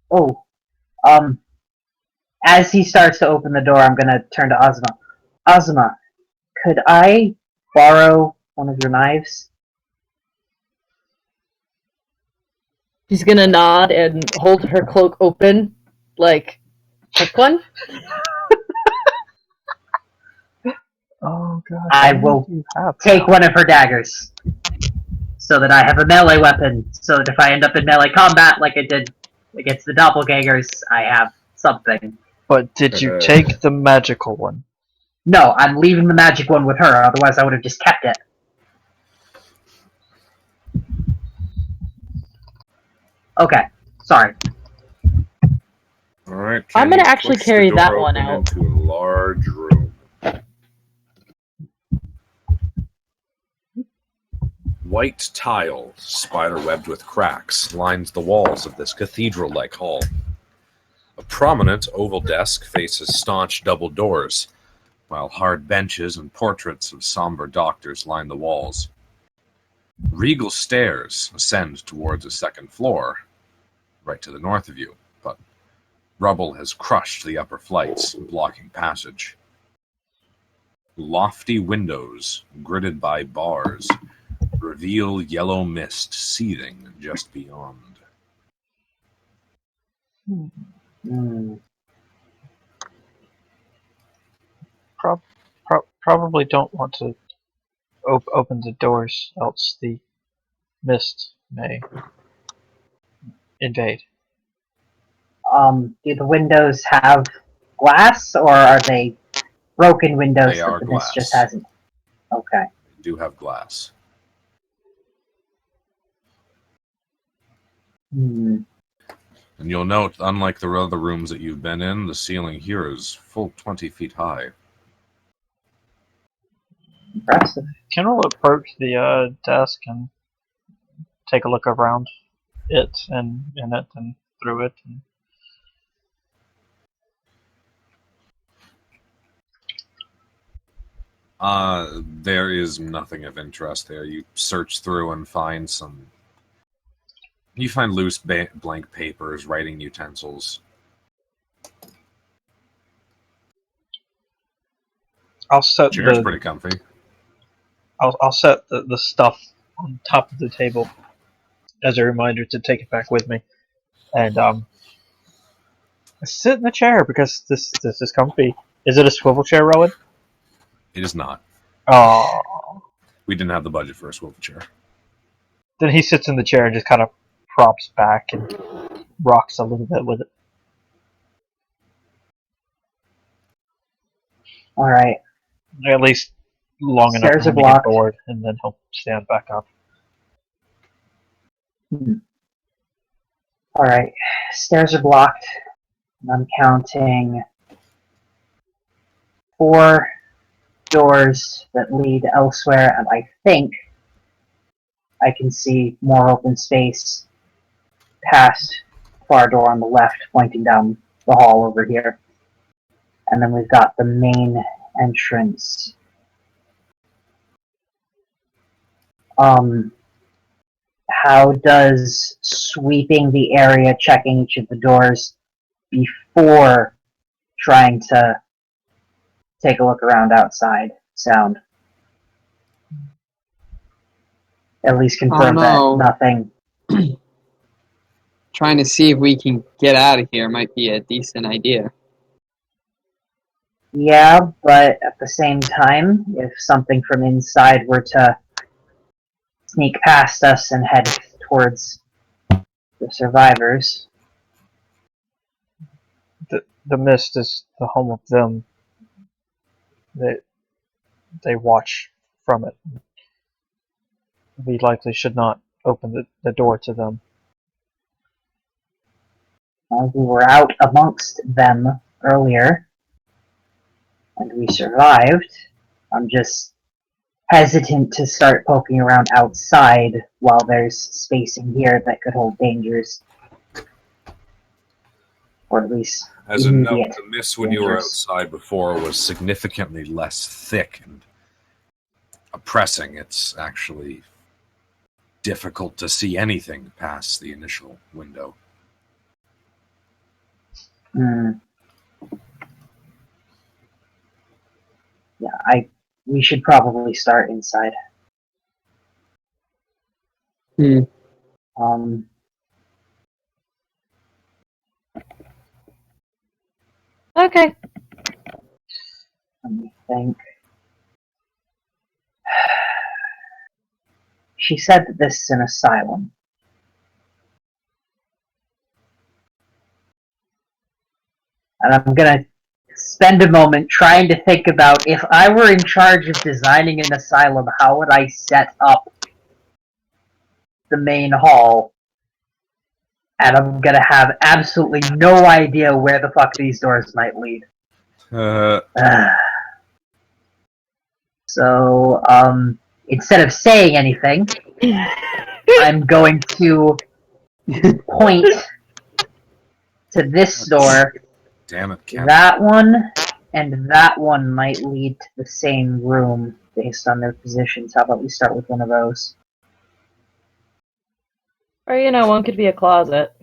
S3: Oh, as he starts to open the door, I'm going to turn to Azuma. Azuma, could I borrow one of your knives?
S5: She's gonna nod and hold her cloak open, like, pick one.
S1: Oh god.
S3: I will
S1: you have
S3: take one of her daggers, so that I have a melee weapon, so that if I end up in melee combat like I did against the doppelgangers, I have something.
S1: But did you take the magical one?
S3: No, I'm leaving the magic one with her, otherwise I would have just kept it. Okay, sorry.
S2: All right.
S5: I'm gonna
S2: Kenny
S5: actually
S2: pushes the
S5: carry
S2: door
S5: that one
S2: open
S5: out.
S2: into a large room. White tile, spider-webbed with cracks, lines the walls of this cathedral-like hall. A prominent oval desk faces staunch double doors, while hard benches and portraits of somber doctors line the walls. Regal stairs ascend towards a second floor, right to the north of you, but rubble has crushed the upper flights, blocking passage. Lofty windows, gridded by bars, reveal yellow mist seething just beyond.
S1: Probably don't want to open the doors, else the mist may invade.
S3: Do the windows have glass, or are they broken windows
S2: They
S3: that
S2: are
S3: the mist just
S2: glass.
S3: hasn't? Okay.
S2: They do have glass.
S3: Hmm.
S2: And you'll note, unlike the other rooms that you've been in, the ceiling here is full 20 feet high.
S3: Impressive.
S1: Ken will approach the desk and take a look around it and in it and through it. And
S2: there is nothing of interest there. You search through and find You find loose blank papers, writing utensils.
S1: I'll set
S2: Chair's pretty comfy.
S1: I'll set the stuff on top of the table as a reminder to take it back with me, and sit in the chair because this is comfy. Is it a swivel chair, Rowan?
S2: It is not.
S1: Oh,
S2: We didn't have the budget for a swivel chair.
S1: then he sits in the chair and just kind of props back and rocks a little bit with it.
S3: All right.
S1: At least long enough
S3: Stairs
S1: for
S3: are
S1: him to get
S3: blocked.
S1: bored, and then he'll stand back up.
S3: All right. Stairs are blocked. And I'm counting 4 doors that lead elsewhere, and I think I can see more open space past the far door on the left, pointing down the hall over here. And then we've got the main entrance. How does sweeping the area, checking each of the doors before trying to take a look around outside sound? At least confirm that nothing.
S6: Trying to see if we can get out of here might be a decent idea.
S3: Yeah, but at the same time, if something from inside were to sneak past us and head towards the survivors.
S1: The mist is the home of them. They watch from it. We likely should not open the door to them.
S3: We were out amongst them earlier, and we survived. I'm just hesitant to start poking around outside while there's space in here that could hold dangers. Or at least
S2: As a note,
S3: immediate
S2: the mist when you were
S3: dangers.
S2: outside before was significantly less thick and oppressing. It's actually difficult to see anything past the initial window.
S3: Yeah, we should probably start inside.
S5: Okay.
S3: Let me think. She said that this is an asylum. And I'm gonna spend a moment trying to think about if I were in charge of designing an asylum, how would I set up the main hall? And I'm gonna have absolutely no idea where the fuck these doors might lead. So, instead of saying anything, I'm going to point to this door.
S2: Damn it, Ken.
S3: That one and that one might lead to the same room based on their positions. How about we start with one of those?
S5: Or, one could be a closet.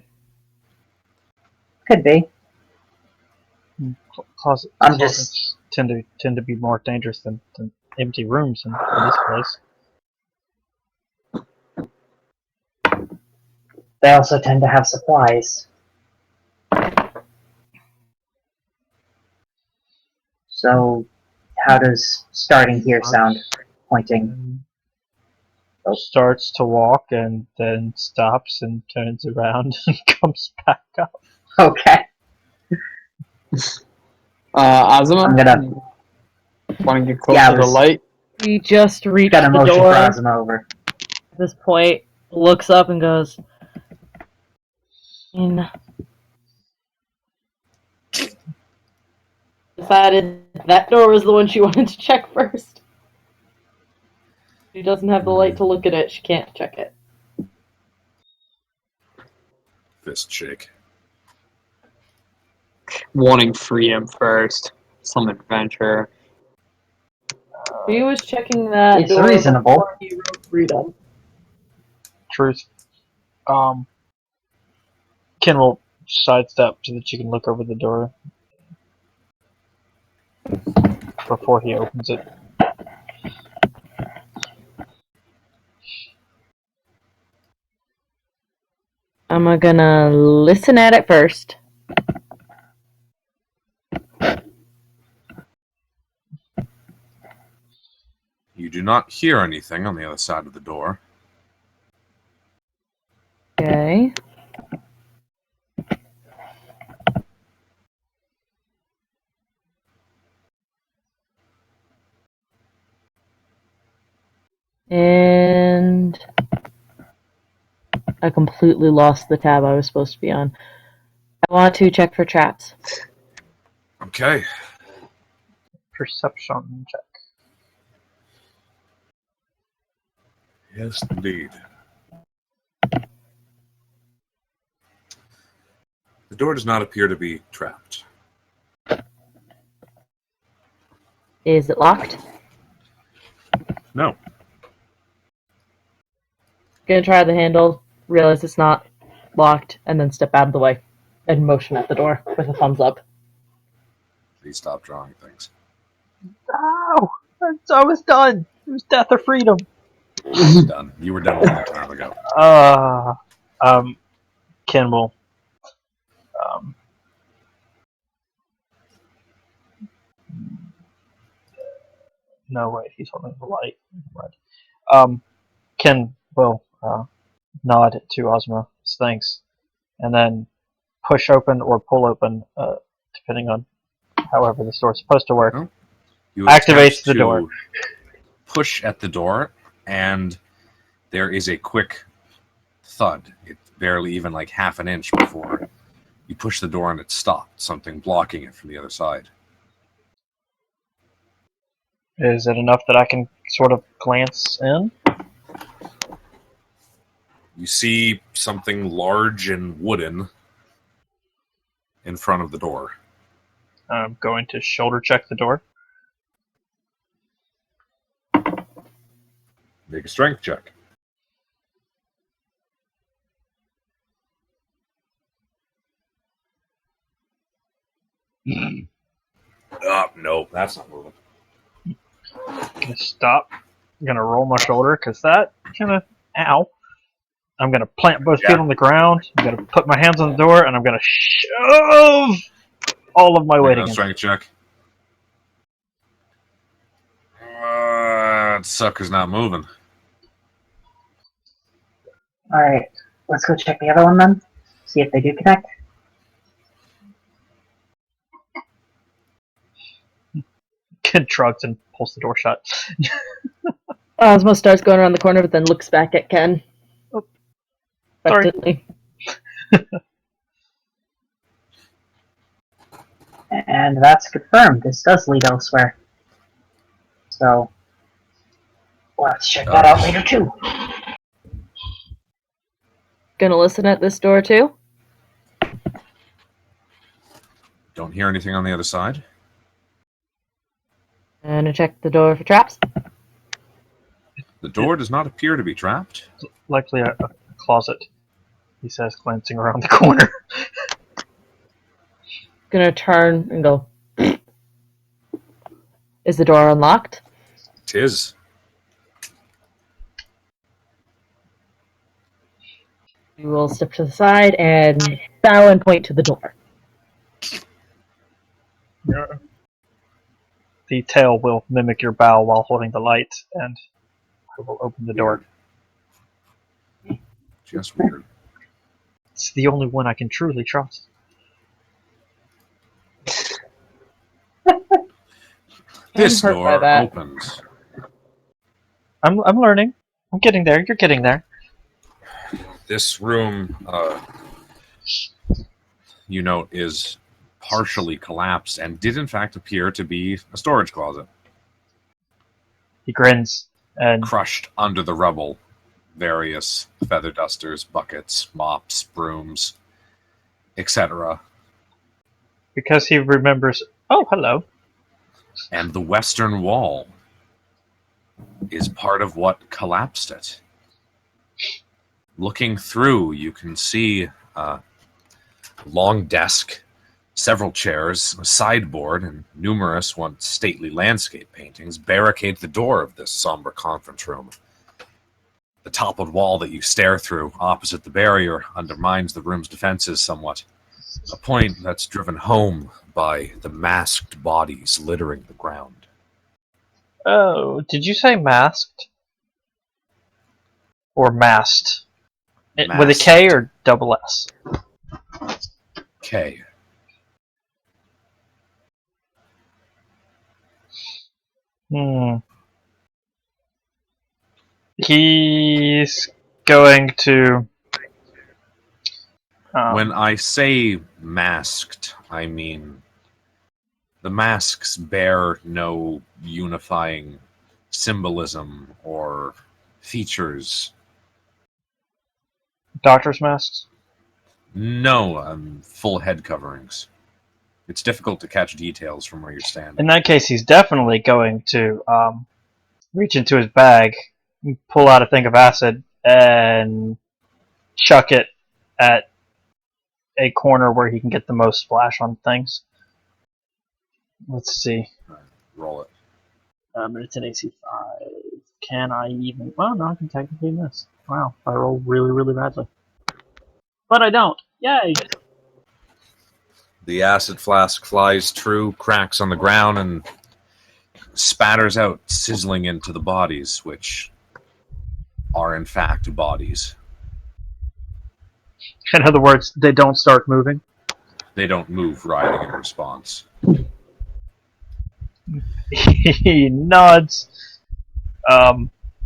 S3: Could be.
S1: Closets
S3: I'm just-
S1: tend to be more dangerous than empty rooms in this place.
S3: They also tend to have supplies. So, how does starting here sound? Pointing.
S1: And starts to walk and then stops and turns around and comes back up.
S3: Okay.
S6: Azuma,
S3: I'm gonna-
S6: want to get closer
S3: Yeah, I
S6: to the
S3: was-
S6: light?
S5: He just reached
S3: Got a
S5: the
S3: motion
S5: door
S3: for
S5: at
S3: Azuma over.
S5: this point, looks up and goes, decided that door was the one she wanted to check first. She doesn't have the light to look at it, she can't check it.
S2: Fist shake.
S6: Wanting freedom first. Some adventure.
S5: He was checking that
S3: It's
S5: door
S3: reasonable.
S5: before he wrote freedom.
S1: Truth. Ken will sidestep so that you can look over the door before he opens it.
S5: I'm gonna listen at it first.
S2: You do not hear anything on the other side of the door.
S5: Okay. And I completely lost the tab I was supposed to be on. I want to check for traps.
S2: Okay.
S1: Perception check.
S2: Yes, indeed. The door does not appear to be trapped.
S5: Is it locked?
S2: No.
S5: Gonna try the handle, realize it's not locked, and then step out of the way and motion at the door with a thumbs up.
S2: Please stop drawing things.
S1: Ow! I was done! It was death or freedom!
S2: Done. You were done a long time ago.
S1: Ken will no, wait, he's holding the light. Right. Ken will nod to Azuma, thanks, and then push open or pull open, depending on however the store's supposed to work.
S2: Oh. You
S1: Activates
S2: attempt
S1: the
S2: to
S1: door.
S2: Push at the door, and there is a quick thud. It's barely even like half an inch before you push the door and it stopped, something blocking it from the other side.
S1: Is it enough that I can sort of glance in?
S2: You see something large and wooden in front of the door.
S1: I'm going to shoulder check the door.
S2: Make a strength check. Nope, that's not moving.
S1: Gonna stop. I'm gonna roll my shoulder because that kind of ow. I'm gonna plant both feet on the ground. I'm gonna put my hands on the door, and I'm gonna shove all of my weight
S2: Make a
S1: against it.
S2: strength check. That sucker's not moving.
S3: Alright, let's go check the other one then. See if they do connect.
S1: Kid shrugs and pulls the door shut.
S5: Ozmo starts going around the corner, but then looks back at Ken.
S1: Oh, sorry.
S5: Expectantly.
S3: And that's confirmed. This does lead elsewhere. So, we'll have to check that out later too.
S5: Gonna listen at this door too?
S2: Don't hear anything on the other side.
S5: Gonna check the door for traps.
S2: The door does not appear to be trapped.
S1: Likely a closet. he says, glancing around the corner.
S5: Gonna turn and go. Is the door unlocked?
S2: Tis.
S5: We will step to the side and bow and point to the door.
S1: The tail will mimic your bow while holding the light, and I will open the door.
S2: Just weird.
S1: It's the only one I can truly trust.
S2: This
S5: I'm hurt by
S2: door
S5: that.
S2: opens.
S1: I'm learning. I'm getting there. You're getting there.
S2: This room, you note, is partially collapsed and did in fact appear to be a storage closet.
S1: He grins and
S2: Crushed under the rubble, various feather dusters, buckets, mops, brooms, etc.
S1: because he remembers, oh, hello.
S2: And the western wall is part of what collapsed it. Looking through, you can see a long desk, several chairs, a sideboard, and numerous once stately landscape paintings barricade the door of this somber conference room. The toppled wall that you stare through opposite the barrier undermines the room's defenses somewhat, a point that's driven home by the masked bodies littering the ground.
S1: Oh, did you say masked? Or masked? With a K or double S?
S2: K.
S1: He's going to...
S2: When I say masked, I mean the masks bear no unifying symbolism or features.
S1: Doctor's masks?
S2: No, full head coverings. It's difficult to catch details from where you're standing.
S1: In that case, he's definitely going to reach into his bag, pull out a thing of acid, and chuck it at a corner where he can get the most splash on things. Let's see.
S2: Roll it.
S1: It's an AC 5. Can I even... Well, no, I can technically miss. Wow, I roll really, really badly. But I don't. Yay!
S2: The acid flask flies through, cracks on the ground, and spatters out, sizzling into the bodies, which are in fact bodies.
S1: In other words, they don't start moving.
S2: They don't move, writhing in response.
S1: He nods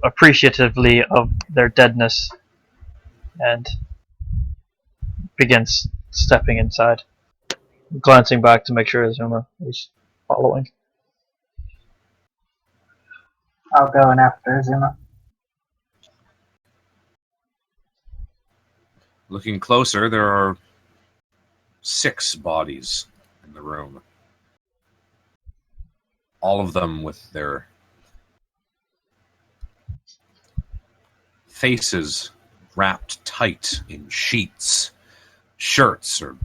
S1: appreciatively of their deadness and begins stepping inside, glancing back to make sure Azuma is following.
S3: I'll go in after Azuma.
S2: Looking closer, there are 6 bodies in the room. All of them with their faces wrapped tight in sheets, shirts, or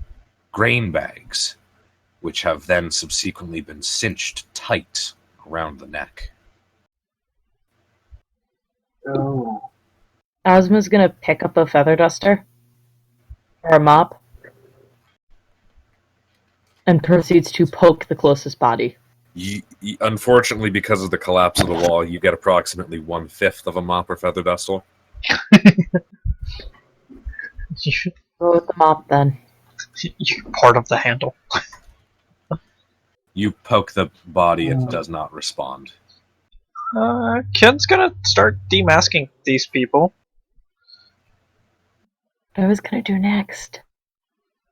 S2: grain bags, which have then subsequently been cinched tight around the neck.
S3: Ooh.
S5: Azuma's gonna pick up a feather duster or a mop and proceeds to poke the closest body.
S2: Unfortunately, because of the collapse of the wall, you get approximately 1/5 of a mop or feather duster.
S5: Go with the mop then.
S1: You're part of the handle.
S2: You poke the body, it does not respond.
S1: Ken's gonna start demasking these people.
S5: What I was gonna do next?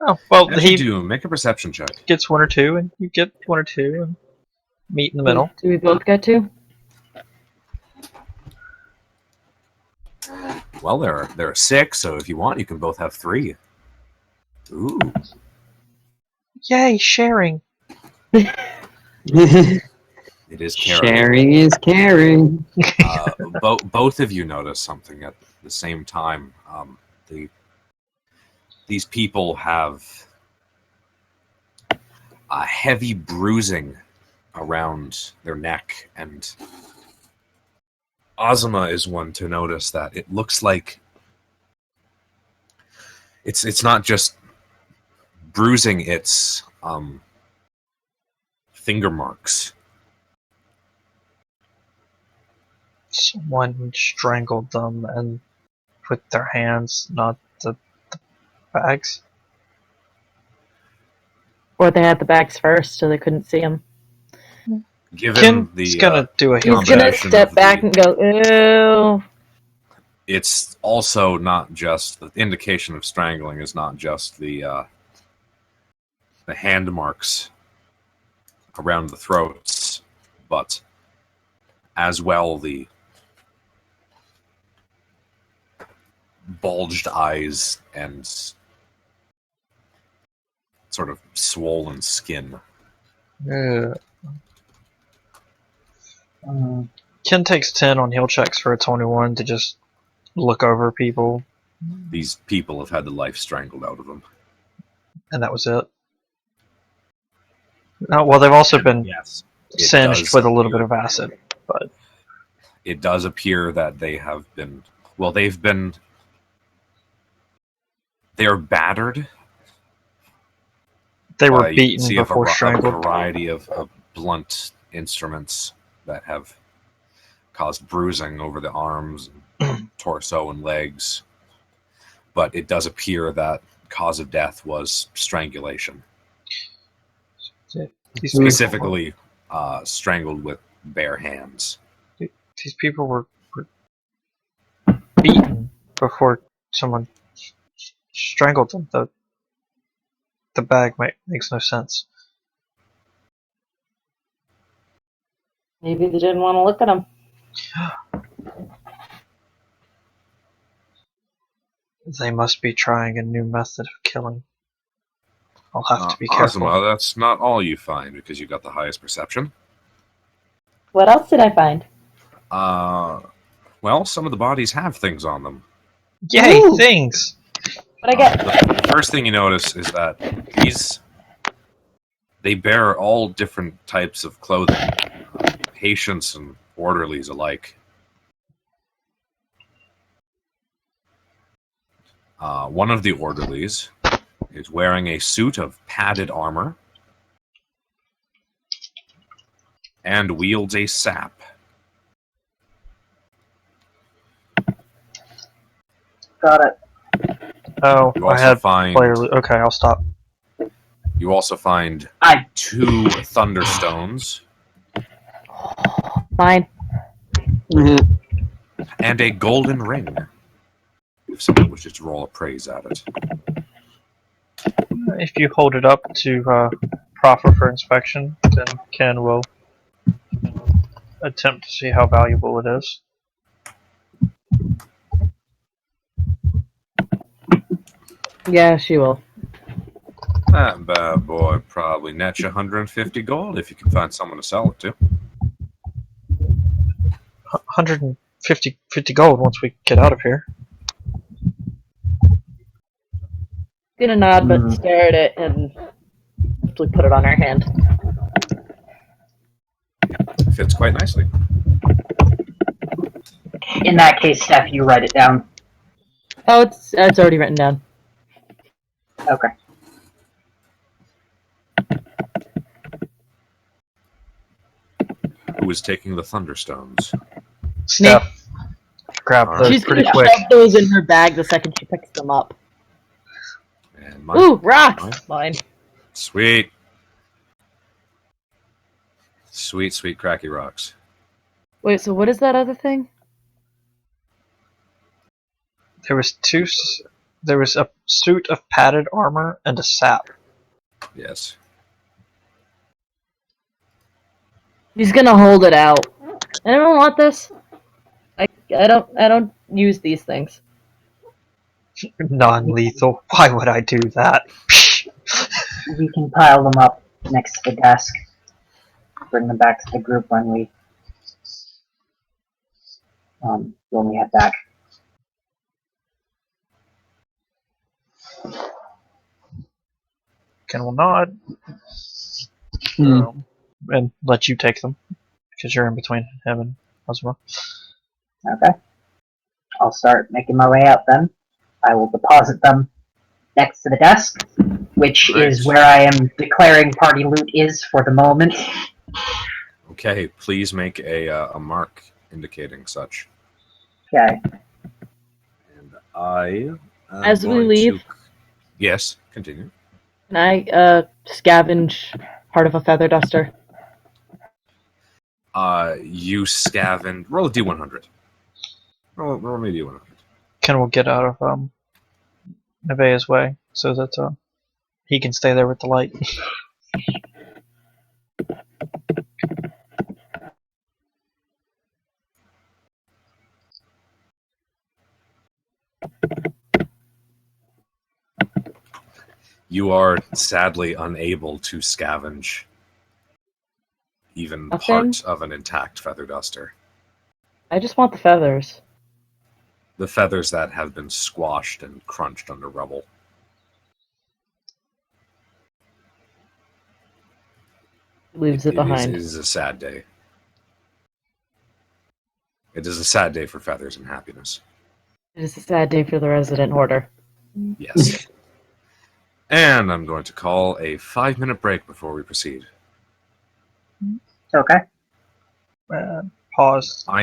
S1: Oh, well,
S2: As
S1: he
S2: you do, make a perception check.
S1: gets 1 or 2, and you get 1 or 2, and meet in the middle.
S5: Do we both get to?
S2: Well, there are 6, so if you want, you can both have 3. Ooh.
S1: Yay, sharing!
S2: It is caring.
S6: Sharing is caring.
S2: Both of you notice something at the same time. The these people have a heavy bruising around their neck, and Azuma is one to notice that it looks like it's not just bruising, it's finger marks.
S1: Someone strangled them and put their hands, not the bags.
S5: Or they had the bags first, so they couldn't see them.
S2: Given
S1: Ken's
S2: the
S1: gonna do a
S5: He's
S1: heal
S5: gonna
S1: check.
S2: combination
S5: step
S2: of
S5: back and go, ew.
S2: it's also not just the indication of strangling is not just the hand marks around the throats, but as well the bulged eyes and sort of swollen skin.
S1: Yeah.
S3: Mm,
S1: Ken takes 10 on heal checks for a 21 to just look over people,
S2: These people have had the life strangled out of them.
S1: and that was it. No, well, they've also been
S2: Yes, it
S1: singed
S2: does
S1: with a little
S2: appear-
S1: bit of acid, but
S2: It does appear that they have been. Well, they're battered.
S1: they were
S2: You can
S1: beaten
S2: see
S1: before
S2: a
S1: strangled.
S2: variety of blunt instruments that have caused bruising over the arms, torso, and legs. But it does appear that cause of death was strangulation.
S1: These
S2: Specifically, strangled with bare hands.
S1: These people were beaten before someone strangled them. The bag makes no sense.
S5: Maybe they didn't want to look at him.
S1: They must be trying a new method of killing. I'll have to be careful.
S2: Azuma, that's not all you find because you got the highest perception.
S5: What else did I find?
S2: Well, some of the bodies have things on them.
S1: Yay,
S5: Ooh.
S1: things!
S5: What I get?
S2: The first thing you notice is that they bear all different types of clothing, patients and orderlies alike. One of the orderlies is wearing a suit of padded armor and wields a sap.
S3: got it.
S1: Oh,
S2: You
S1: I
S2: also
S1: had
S2: find
S1: player. Okay, I'll stop.
S2: you also find
S3: I
S2: 2 thunderstones
S5: Fine.
S6: Mhm.
S2: and a golden ring. If someone wishes to roll a praise at it.
S1: If you hold it up to proffer for inspection, then Ken will attempt to see how valuable it is.
S5: Yeah, she will.
S2: That bad boy probably net you 150 gold if you can find someone to sell it to.
S1: 150 gold once we get out of here.
S5: Gonna nod, but
S3: Hmm.
S5: stare at it and hopefully put it on her hand.
S2: Fits quite nicely.
S3: In that case, Steph, you write it down.
S5: Oh, it's already written down.
S3: Okay.
S2: Who is taking the thunderstones?
S1: Steph, grab
S2: Alright.
S1: those
S5: She's
S1: pretty
S5: gonna
S1: quick.
S5: shove those in her bag the second she picks them up.
S2: And mine.
S5: Ooh, rocks! Mine.
S2: Sweet. Sweet, sweet cracky rocks.
S5: Wait, so what is that other thing?
S1: There was a suit of padded armor and a sap.
S2: Yes.
S5: He's gonna hold it out. Anyone want this? I don't use these things.
S1: Non-lethal. Why would I do that?
S3: We can pile them up next to the desk. Bring them back to the group when we head back.
S1: Ken will nod and let you take them because you're in between him and Azuma.
S3: Okay. I'll start making my way out then. I will deposit them next to the desk, which
S2: Nice.
S3: is where I am declaring party loot is for the moment.
S2: Okay, please make a mark indicating such.
S3: Okay.
S2: And I am
S5: As we
S2: going
S5: leave-
S2: to... Yes, continue.
S5: Can I scavenge part of a feather duster?
S2: You scavenge... Roll a D100. Roll me a D100.
S1: Ken will get out of Nevaeh's way so that he can stay there with the light.
S2: You are sadly unable to scavenge even
S5: Nothing?
S2: part of an intact feather duster.
S5: I just want the feathers.
S2: The feathers that have been squashed and crunched under rubble.
S5: Leaves it behind.
S2: It is a sad day. It is a sad day for feathers and happiness.
S5: It is a sad day for the resident hoarder.
S2: Yes. And I'm going to call a 5-minute break before we proceed.
S3: Okay.
S1: Pause.